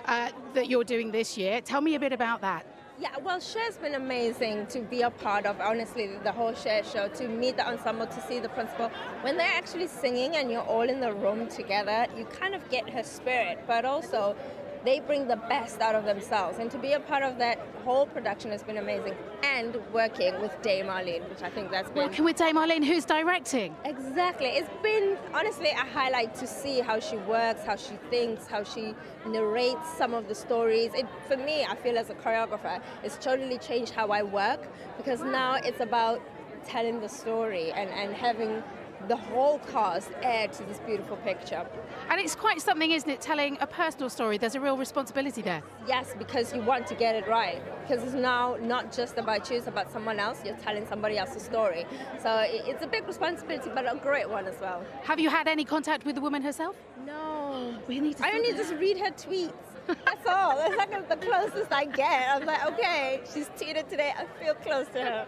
that you're doing this year, tell me a bit about that. Yeah, well, Cher's been amazing to be a part of, honestly, the whole Cher show, to meet the ensemble, to see the principal. When they're actually singing and you're all in the room together, you kind of get her spirit, but also they bring the best out of themselves. And to be a part of that whole production has been amazing. And working with Dame Marlene, which I think that's been... Working with Dame Marlene, who's directing? Exactly. It's been, honestly, a highlight to see how she works, how she thinks, how she narrates some of the stories. For me, I feel as a choreographer, it's totally changed how I work, because now it's about telling the story and having the whole cast add to this beautiful picture. And it's quite something, isn't it, telling a personal story? There's a real responsibility there. Yes, because you want to get it right. Because it's now not just about you, it's about someone else. You're telling somebody else's story. So it's a big responsibility, but a great one as well. Have you had any contact with the woman herself? No. We need to I only just read her tweets. That's all. That's like the closest I get. I'm like, okay, she's tweeted today. I feel close to her.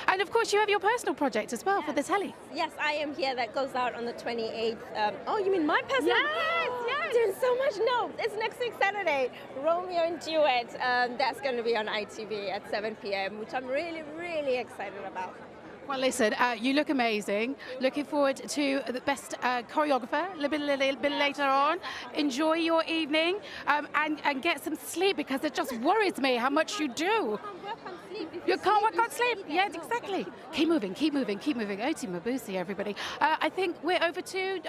And of course, you have your personal project as well for the telly. Yes, I Am Here. That goes out on the 28th. Oh, you mean my personal? Yes. Doing so much. No, it's next week Saturday. Romeo and Juliette. That's going to be on ITV at 7 p.m., which I'm really, really excited about. Well, listen, you look amazing. Looking forward to the best choreographer a little bit later on. Enjoy your evening and get some sleep, because it just worries me how much you do. You can't work on sleep. Yes, exactly. Keep moving, keep moving, keep moving. Oti Mabusi, everybody. I think we're over to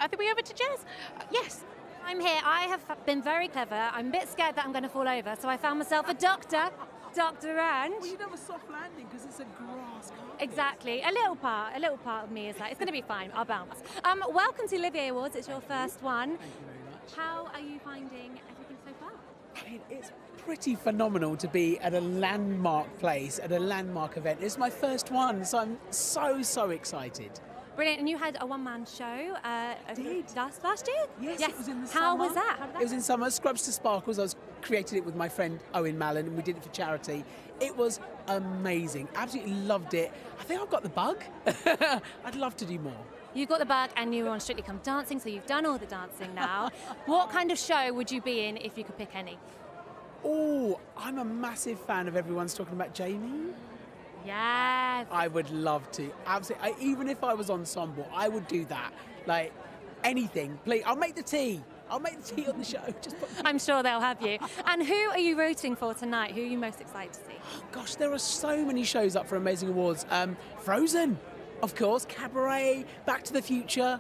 Jess. Yes. I'm here. I have been very clever. I'm a bit scared that I'm going to fall over, so I found myself a doctor, Dr. Ange. Well, you'd have a soft landing because it's a grass carpet. Exactly. A little part of me is like, it's going to be fine. I'll bounce. Welcome to Olivier Awards. It's your first one. Thank you very much. How are you finding everything so far? I mean, it's pretty phenomenal to be at a landmark place, at a landmark event. It's my first one, so I'm so excited. Brilliant. And you had a one-man show last year? Yes, it was in the How summer. was that? How did that It was in summer. Scrubs to Sparkles. I created it with my friend Owen Mallon, and we did it for charity. It was amazing. Absolutely loved it. I think I've got the bug. I'd love to do more. You got the bug and you were on Strictly Come Dancing, so you've done all the dancing now. What kind of show would you be in if you could pick any? Oh, I'm a massive fan of Everyone's Talking About Jamie. Yes. I would love to. Absolutely. Even if I was ensemble, I would do that. Like, anything. Please, I'll make the tea. I'll make the tea on the show. I'm sure they'll have you. And who are you rooting for tonight? Who are you most excited to see? Oh, gosh, there are so many shows up for Amazing Awards. Frozen, of course. Cabaret, Back to the Future.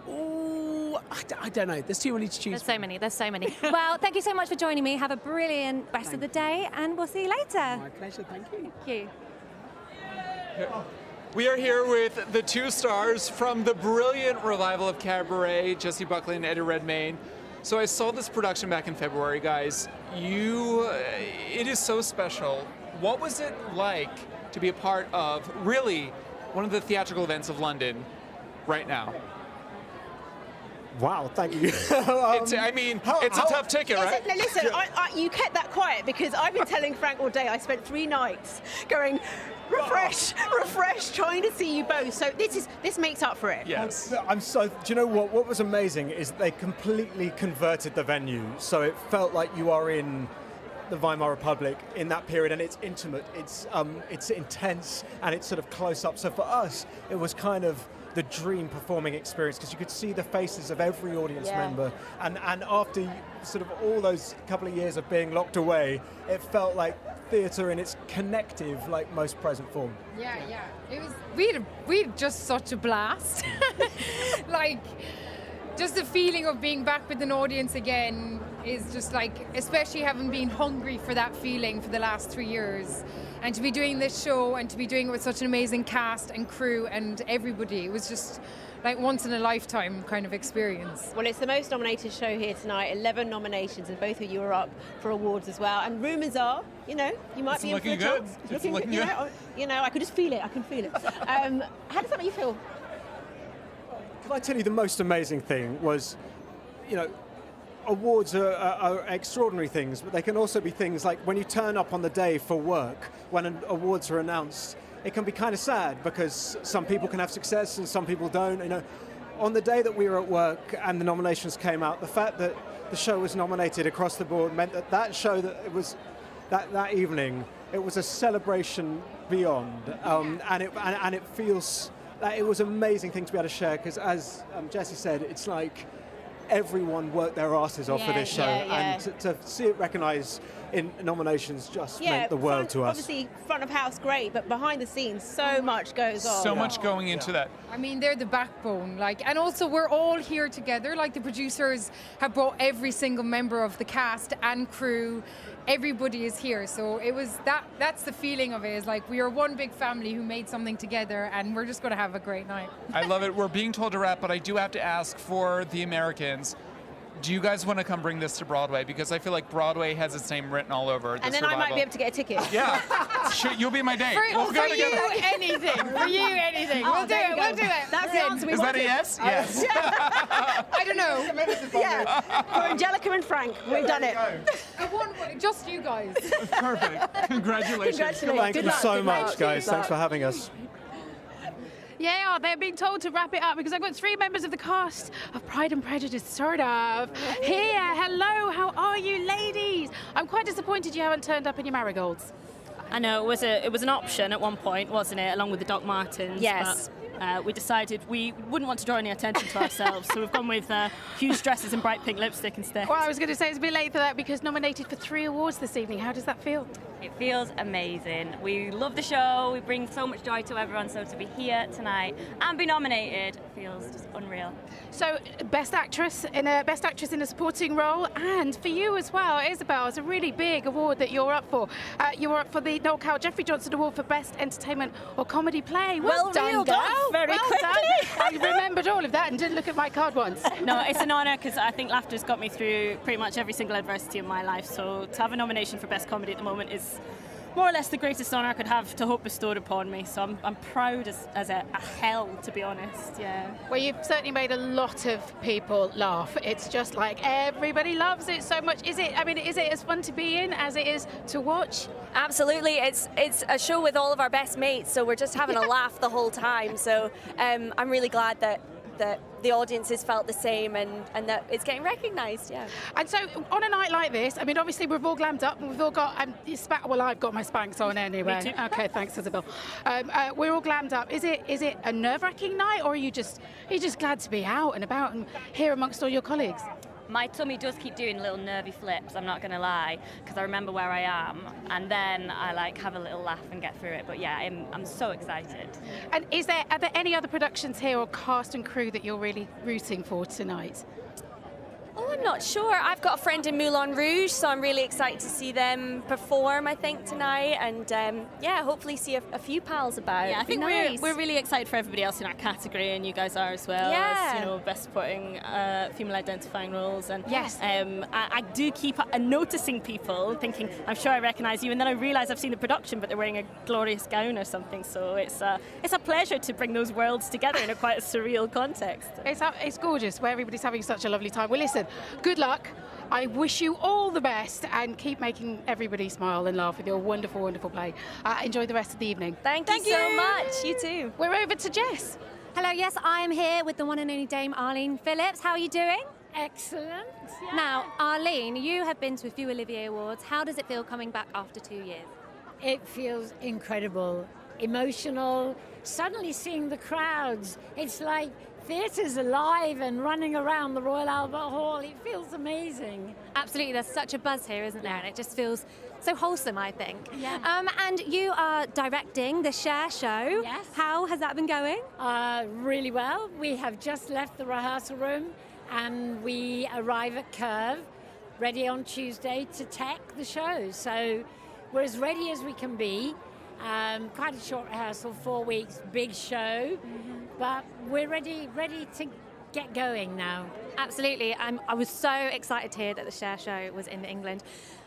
Oh, I don't know. There's too many to choose. There's so many. Well, thank you so much for joining me. Have a brilliant rest of the day, and we'll see you later. My pleasure. Thank you. Thank you. We are here with the two stars from the brilliant revival of Cabaret, Jessie Buckley and Eddie Redmayne. So I saw this production back in February, guys. It is so special. What was it like to be a part of really one of the theatrical events of London right now? Wow, thank you. It's a tough ticket, right? Listen, you kept that quiet because I've been telling Frank all day. I spent 3 nights going, refresh, trying to see you both. So this makes up for it. Yes. Do you know what? What was amazing is they completely converted the venue, so it felt like you are in the Weimar Republic in that period, and it's intimate, it's intense, and it's sort of close up. So for us, it was kind of the dream performing experience because you could see the faces of every audience member, and after sort of all those couple of years of being locked away, it felt like theatre in its connective, like most present form. Yeah. It was we had just such a blast. Like, just the feeling of being back with an audience again is just like, especially having been hungry for that feeling for the last 3 years. And to be doing this show and to be doing it with such an amazing cast and crew and everybody, it was just like once in a lifetime kind of experience. Well, it's the most nominated show here tonight, 11 nominations, and both of you are up for awards as well. And rumours are, you might be in for a chance. It's looking good. I could just feel it. I can feel it. How does that make you feel? Can I tell you the most amazing thing was, awards are extraordinary things, but they can also be things like when you turn up on the day for work, when awards are announced, it can be kind of sad because some people can have success and some people don't. On the day that we were at work and the nominations came out, the fact that the show was nominated across the board meant that show that it was that evening, it was a celebration beyond, and it feels. It was an amazing thing to be able to share because, as Jessie said, it's like everyone worked their asses off for this show, and to see it recognised in nominations just meant the world to us. Obviously, front of house, great, but behind the scenes, so much goes on. So much going into that. I mean, they're the backbone, and also we're all here together. Like, the producers have brought every single member of the cast and crew. Everybody is here, so it was that's the feeling of it, is like we are one big family who made something together, and we're just going to have a great night. I love it. We're being told to wrap, but I do have to ask for the Americans, do you guys want to come bring this to Broadway? Because I feel like Broadway has its name written all over it. And then I might be able to get a ticket. Yeah. You'll be my date. For you, anything. We'll do it. That's the answer we Is that a yes? Yes. I don't know. Yeah. For Angellica and Frank, we've done it. Just you guys. Perfect. Congratulations. Thank you so much, guys. Thanks for having us. Yeah, they're being told to wrap it up because I've got 3 members of the cast of Pride and Prejudice, sort of. Here, hello, how are you, ladies? I'm quite disappointed you haven't turned up in your marigolds. I know it was an option at one point, wasn't it, along with the Doc Martens? Yes. But we decided we wouldn't want to draw any attention to ourselves, so we've gone with huge dresses and bright pink lipstick instead. Well, I was going to say it's a bit late for that because nominated for 3 awards this evening. How does that feel? It feels amazing. We love the show. We bring so much joy to everyone. So to be here tonight and be nominated feels just unreal. So, Best Actress in a Supporting Role, and for you as well, Isabel, it's a really big award that you're up for. You were up for the Noel Cowell Jeffrey Johnson Award for Best Entertainment or Comedy Play. Well done, reeled girl. off very quickly. I remembered all of that and didn't look at my card once. No, it's an honour because I think laughter's got me through pretty much every single adversity in my life. So to have a nomination for Best Comedy at the moment is more or less the greatest honour I could have to hope bestowed upon me. So I'm proud as a hell, to be honest. Yeah. Well, you've certainly made a lot of people laugh. It's just like everybody loves it so much. Is it as fun to be in as it is to watch? Absolutely. It's a show with all of our best mates, so we're just having a laugh the whole time. So I'm really glad that the audience has felt the same and that it's getting recognised, yeah. And so on a night like this, I mean, obviously we've all glammed up and we've all got, well, I've got my Spanx on anyway. Me too. Okay, thanks, Isabel. We're all glammed up. Is it a nerve-wracking night, or are you just glad to be out and about and here amongst all your colleagues? My tummy does keep doing little nervy flips, I'm not going to lie, because I remember where I am, and then I have a little laugh and get through it. But yeah, I'm so excited. And are there any other productions here or cast and crew that you're really rooting for tonight? Oh, I'm not sure. I've got a friend in Moulin Rouge, so I'm really excited to see them perform, I think, tonight. And hopefully see a few pals about. Yeah, I think nice. we're really excited for everybody else in our category, and you guys are as well. Yeah. As, Best Supporting Female Identifying Roles. And yes. I do keep noticing people thinking, I'm sure I recognise you, and then I realise I've seen the production, but they're wearing a glorious gown or something. So it's a pleasure to bring those worlds together in a quite a surreal context. It's gorgeous where everybody's having such a lovely time. Well, listen, good luck. I wish you all the best and keep making everybody smile and laugh with your wonderful, wonderful play. Enjoy the rest of the evening. Thank you so much. You too. We're over to Jess. Hello, yes, I am here with the one and only Dame Arlene Phillips. How are you doing? Excellent. Yeah. Now, Arlene, you have been to a few Olivier Awards. How does it feel coming back after 2 years? It feels incredible, emotional, suddenly seeing the crowds. It's like theatre's alive and running around the Royal Albert Hall. It feels amazing. Absolutely, there's such a buzz here, isn't there? And it just feels so wholesome, I think. Yeah. And you are directing the Cher show. Yes. How has that been going? Really well. We have just left the rehearsal room and we arrive at Curve, ready on Tuesday to tech the show. So we're as ready as we can be. Quite a short rehearsal, 4 weeks, big show, but we're ready to get going now. Absolutely. I was so excited to hear that the Cher show was in England.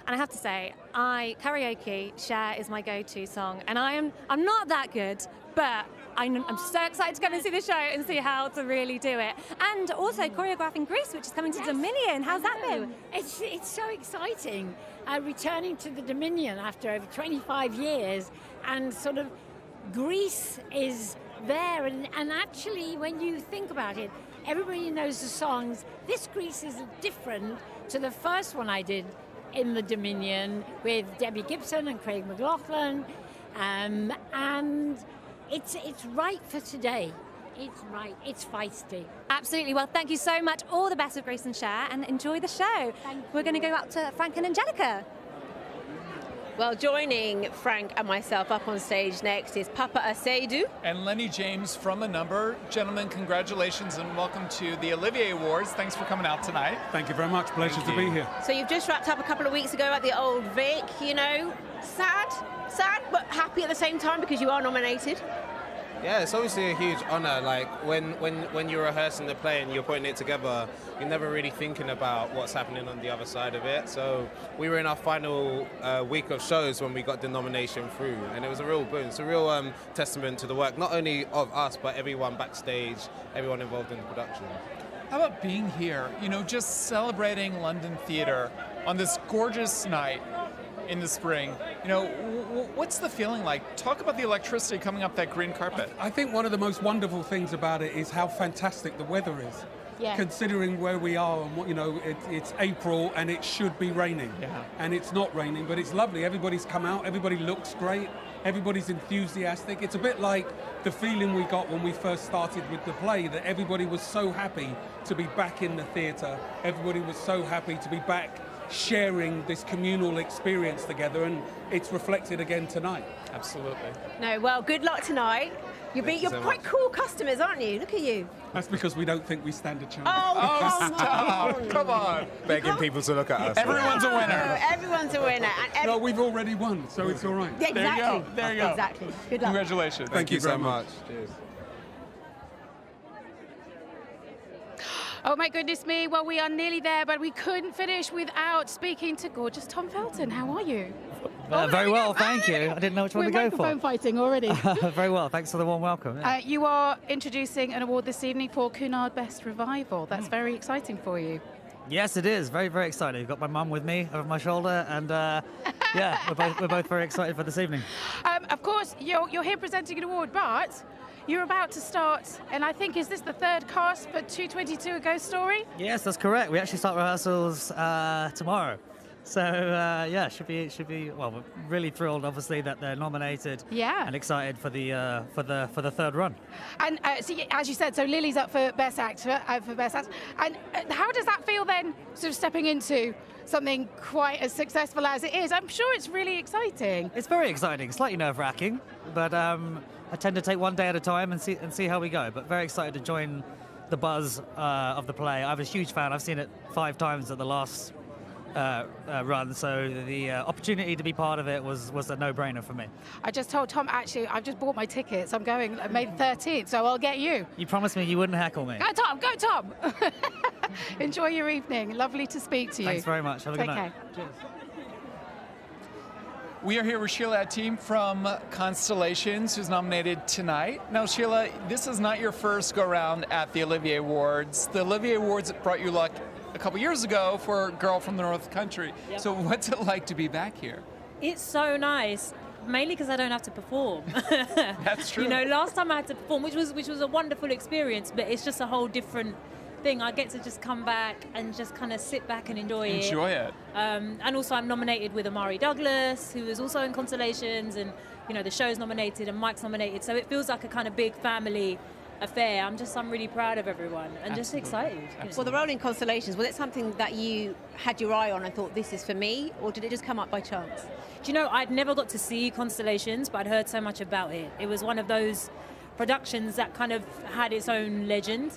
And I have to say, karaoke, Cher is my go-to song. And I'm not that good, but I'm so excited to come and see the show and see how to really do it. And also choreographing Grease, which is coming to Dominion. How's that been? It's so exciting. Returning to the Dominion after over 25 years, and sort of Grease is there. And actually, when you think about it, everybody knows the songs. This Grease is different to the first one I did in the Dominion with Debbie Gibson and Craig McLachlan. And it's right for today. It's right. It's feisty. Absolutely. Well, thank you so much. All the best with Grace and Cher, and enjoy the show. We're going to go up to Frank and Angellica. Well, joining Frank and myself up on stage next is Papa Asedu. And Lenny James from A Number. Gentlemen, congratulations and welcome to the Olivier Awards. Thanks for coming out tonight. Thank you very much. Pleasure to be here. So you've just wrapped up a couple of weeks ago at the Old Vic, sad, but happy at the same time because you are nominated. Yeah, it's obviously a huge honour. Like when you're rehearsing the play and you're putting it together, you're never really thinking about what's happening on the other side of it. So we were in our final week of shows when we got the nomination through, and it was a real boon. It's a real testament to the work, not only of us, but everyone backstage, everyone involved in the production. How about being here, just celebrating London theatre on this gorgeous night in the spring? What's the feeling like? Talk about the electricity coming up that green carpet. I think one of the most wonderful things about it is how fantastic the weather is. considering where we are and what, you know, it's April and it should be raining. And it's not raining, but it's lovely. Everybody's come out, everybody looks great, everybody's enthusiastic. It's a bit like the feeling we got when we first started with the play, that everybody was so happy to be back in the theatre. Everybody was so happy to be back sharing this communal experience together, and it's reflected again tonight. Absolutely. No, well, good luck tonight. You're quite cool customers, aren't you? Look at you. That's because we don't think we stand a chance. Oh, stop. Come on. Begging people to look at us. Everyone's a winner. No, everyone's a winner. No, we've already won, so it's all right. Yeah, exactly. There you go. Exactly. Good luck. Congratulations. Thank you so much. Cheers. Oh my goodness me, well we are nearly there, but we couldn't finish without speaking to gorgeous Tom Felton. How are you? Very well, thank you. I didn't know which one to go for. We're microphone fighting already. Very well, thanks for the warm welcome. Yeah. You are introducing an award this evening for Cunard Best Revival. That's very exciting for you. Yes, it is. Very, very exciting. I've got my mum with me over my shoulder, and yeah, we're both very excited for this evening. Of course, you're here presenting an award, but you're about to start, and I think, is this the third cast for 222 A Ghost Story? Yes, that's correct. We actually start rehearsals tomorrow. So yeah, should be. Well, we're really thrilled, obviously, that they're nominated. Yeah. And excited for the third run. And so, as you said, so Lily's up for Best Actor, And how does that feel then, sort of stepping into something quite as successful as it is? I'm sure it's really exciting. It's very exciting, slightly nerve-wracking, but I tend to take one day at a time and see how we go. But very excited to join the buzz of the play. I'm a huge fan. I've seen it 5 times at the last run, so the opportunity to be part of it was a no-brainer for me. I just told Tom, actually, I've just bought my tickets. I'm going May 13th, so I'll get you. You promised me you wouldn't heckle me. Go Tom, go Tom! Enjoy your evening. Lovely to speak to you. Thanks very much. Have a good night. Take care. Cheers. We are here with Sheila Team from Constellations, who's nominated tonight. Now, Sheila, this is not your first go-round at the Olivier Awards. The Olivier Awards brought you luck a couple years ago for Girl from the North Country. Yep. So what's it like to be back here? It's so nice, mainly because I don't have to perform. That's true. You know, last time I had to perform, which was a wonderful experience, but it's just a whole different thing. I get to just come back and just kind of sit back and enjoy it. And also I'm nominated with Amari Douglas, who is also in Constellations, and you know the show's nominated and Mike's nominated, so it feels like a kind of big family affair. I'm really proud of everyone and just excited. Well, the role in Constellations, was it something that you had your eye on and thought, this is for me, or did it just come up by chance? Do you know, I'd never got to see Constellations, but I'd heard so much about it. It was one of those productions that kind of had its own legend.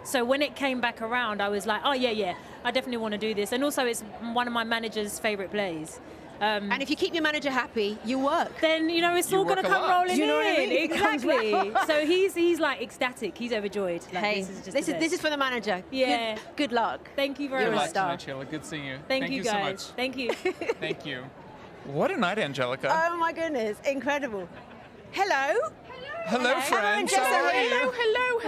So when it came back around, I was like, oh yeah, I definitely want to do this. And also it's one of my manager's favourite plays. And if you keep your manager happy, you work. Then, you know, it's all going to come rolling Do you know what I in. mean? Exactly. So he's like ecstatic. He's overjoyed. Like, Hey, this is for the manager. Yeah. Good luck. Thank you very Good much. luck tonight, Sheila. Good seeing you. Thank you so guys. much. Thank you. Thank you. What a night, Angelica. Oh my goodness, incredible. Hello. Hello, friends. How are you? Hello.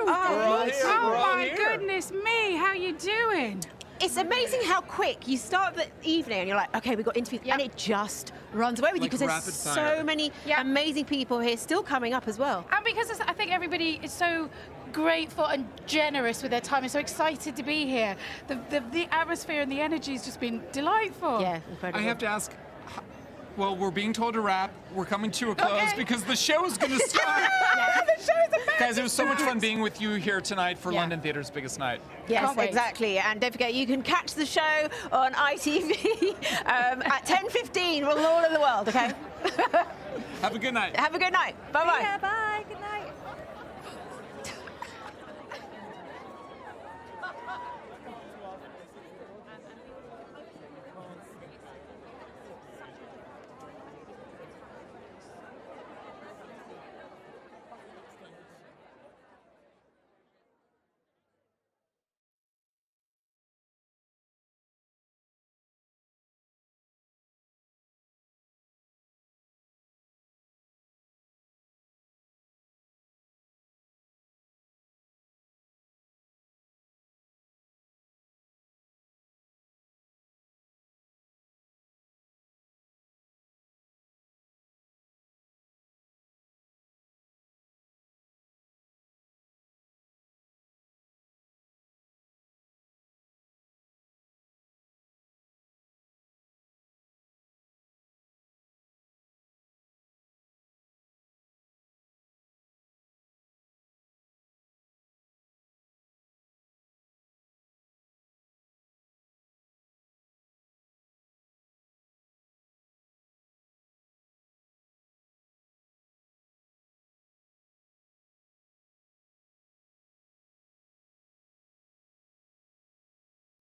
Oh, We're all my here. goodness me, how you doing? It's amazing how quick you start the evening and you're like, okay, we've got interviews, and it just runs away with you Like because there's rapid so fire. many amazing people here still coming up as well. And because I think everybody is so grateful and generous with their time and so excited to be here. The atmosphere and the energy has just been delightful. Yeah, incredible. I have to ask, well, we're being told to wrap. We're coming to a close because the show is going to start. The show's about Guys, it was so much to fun being with you here tonight for London Theatre's biggest night. Yes, Can't wait. exactly. And don't forget, you can catch the show on ITV at 10:15 all over the world, okay? Have a good night. Have a good night. Bye-bye. Yeah, bye.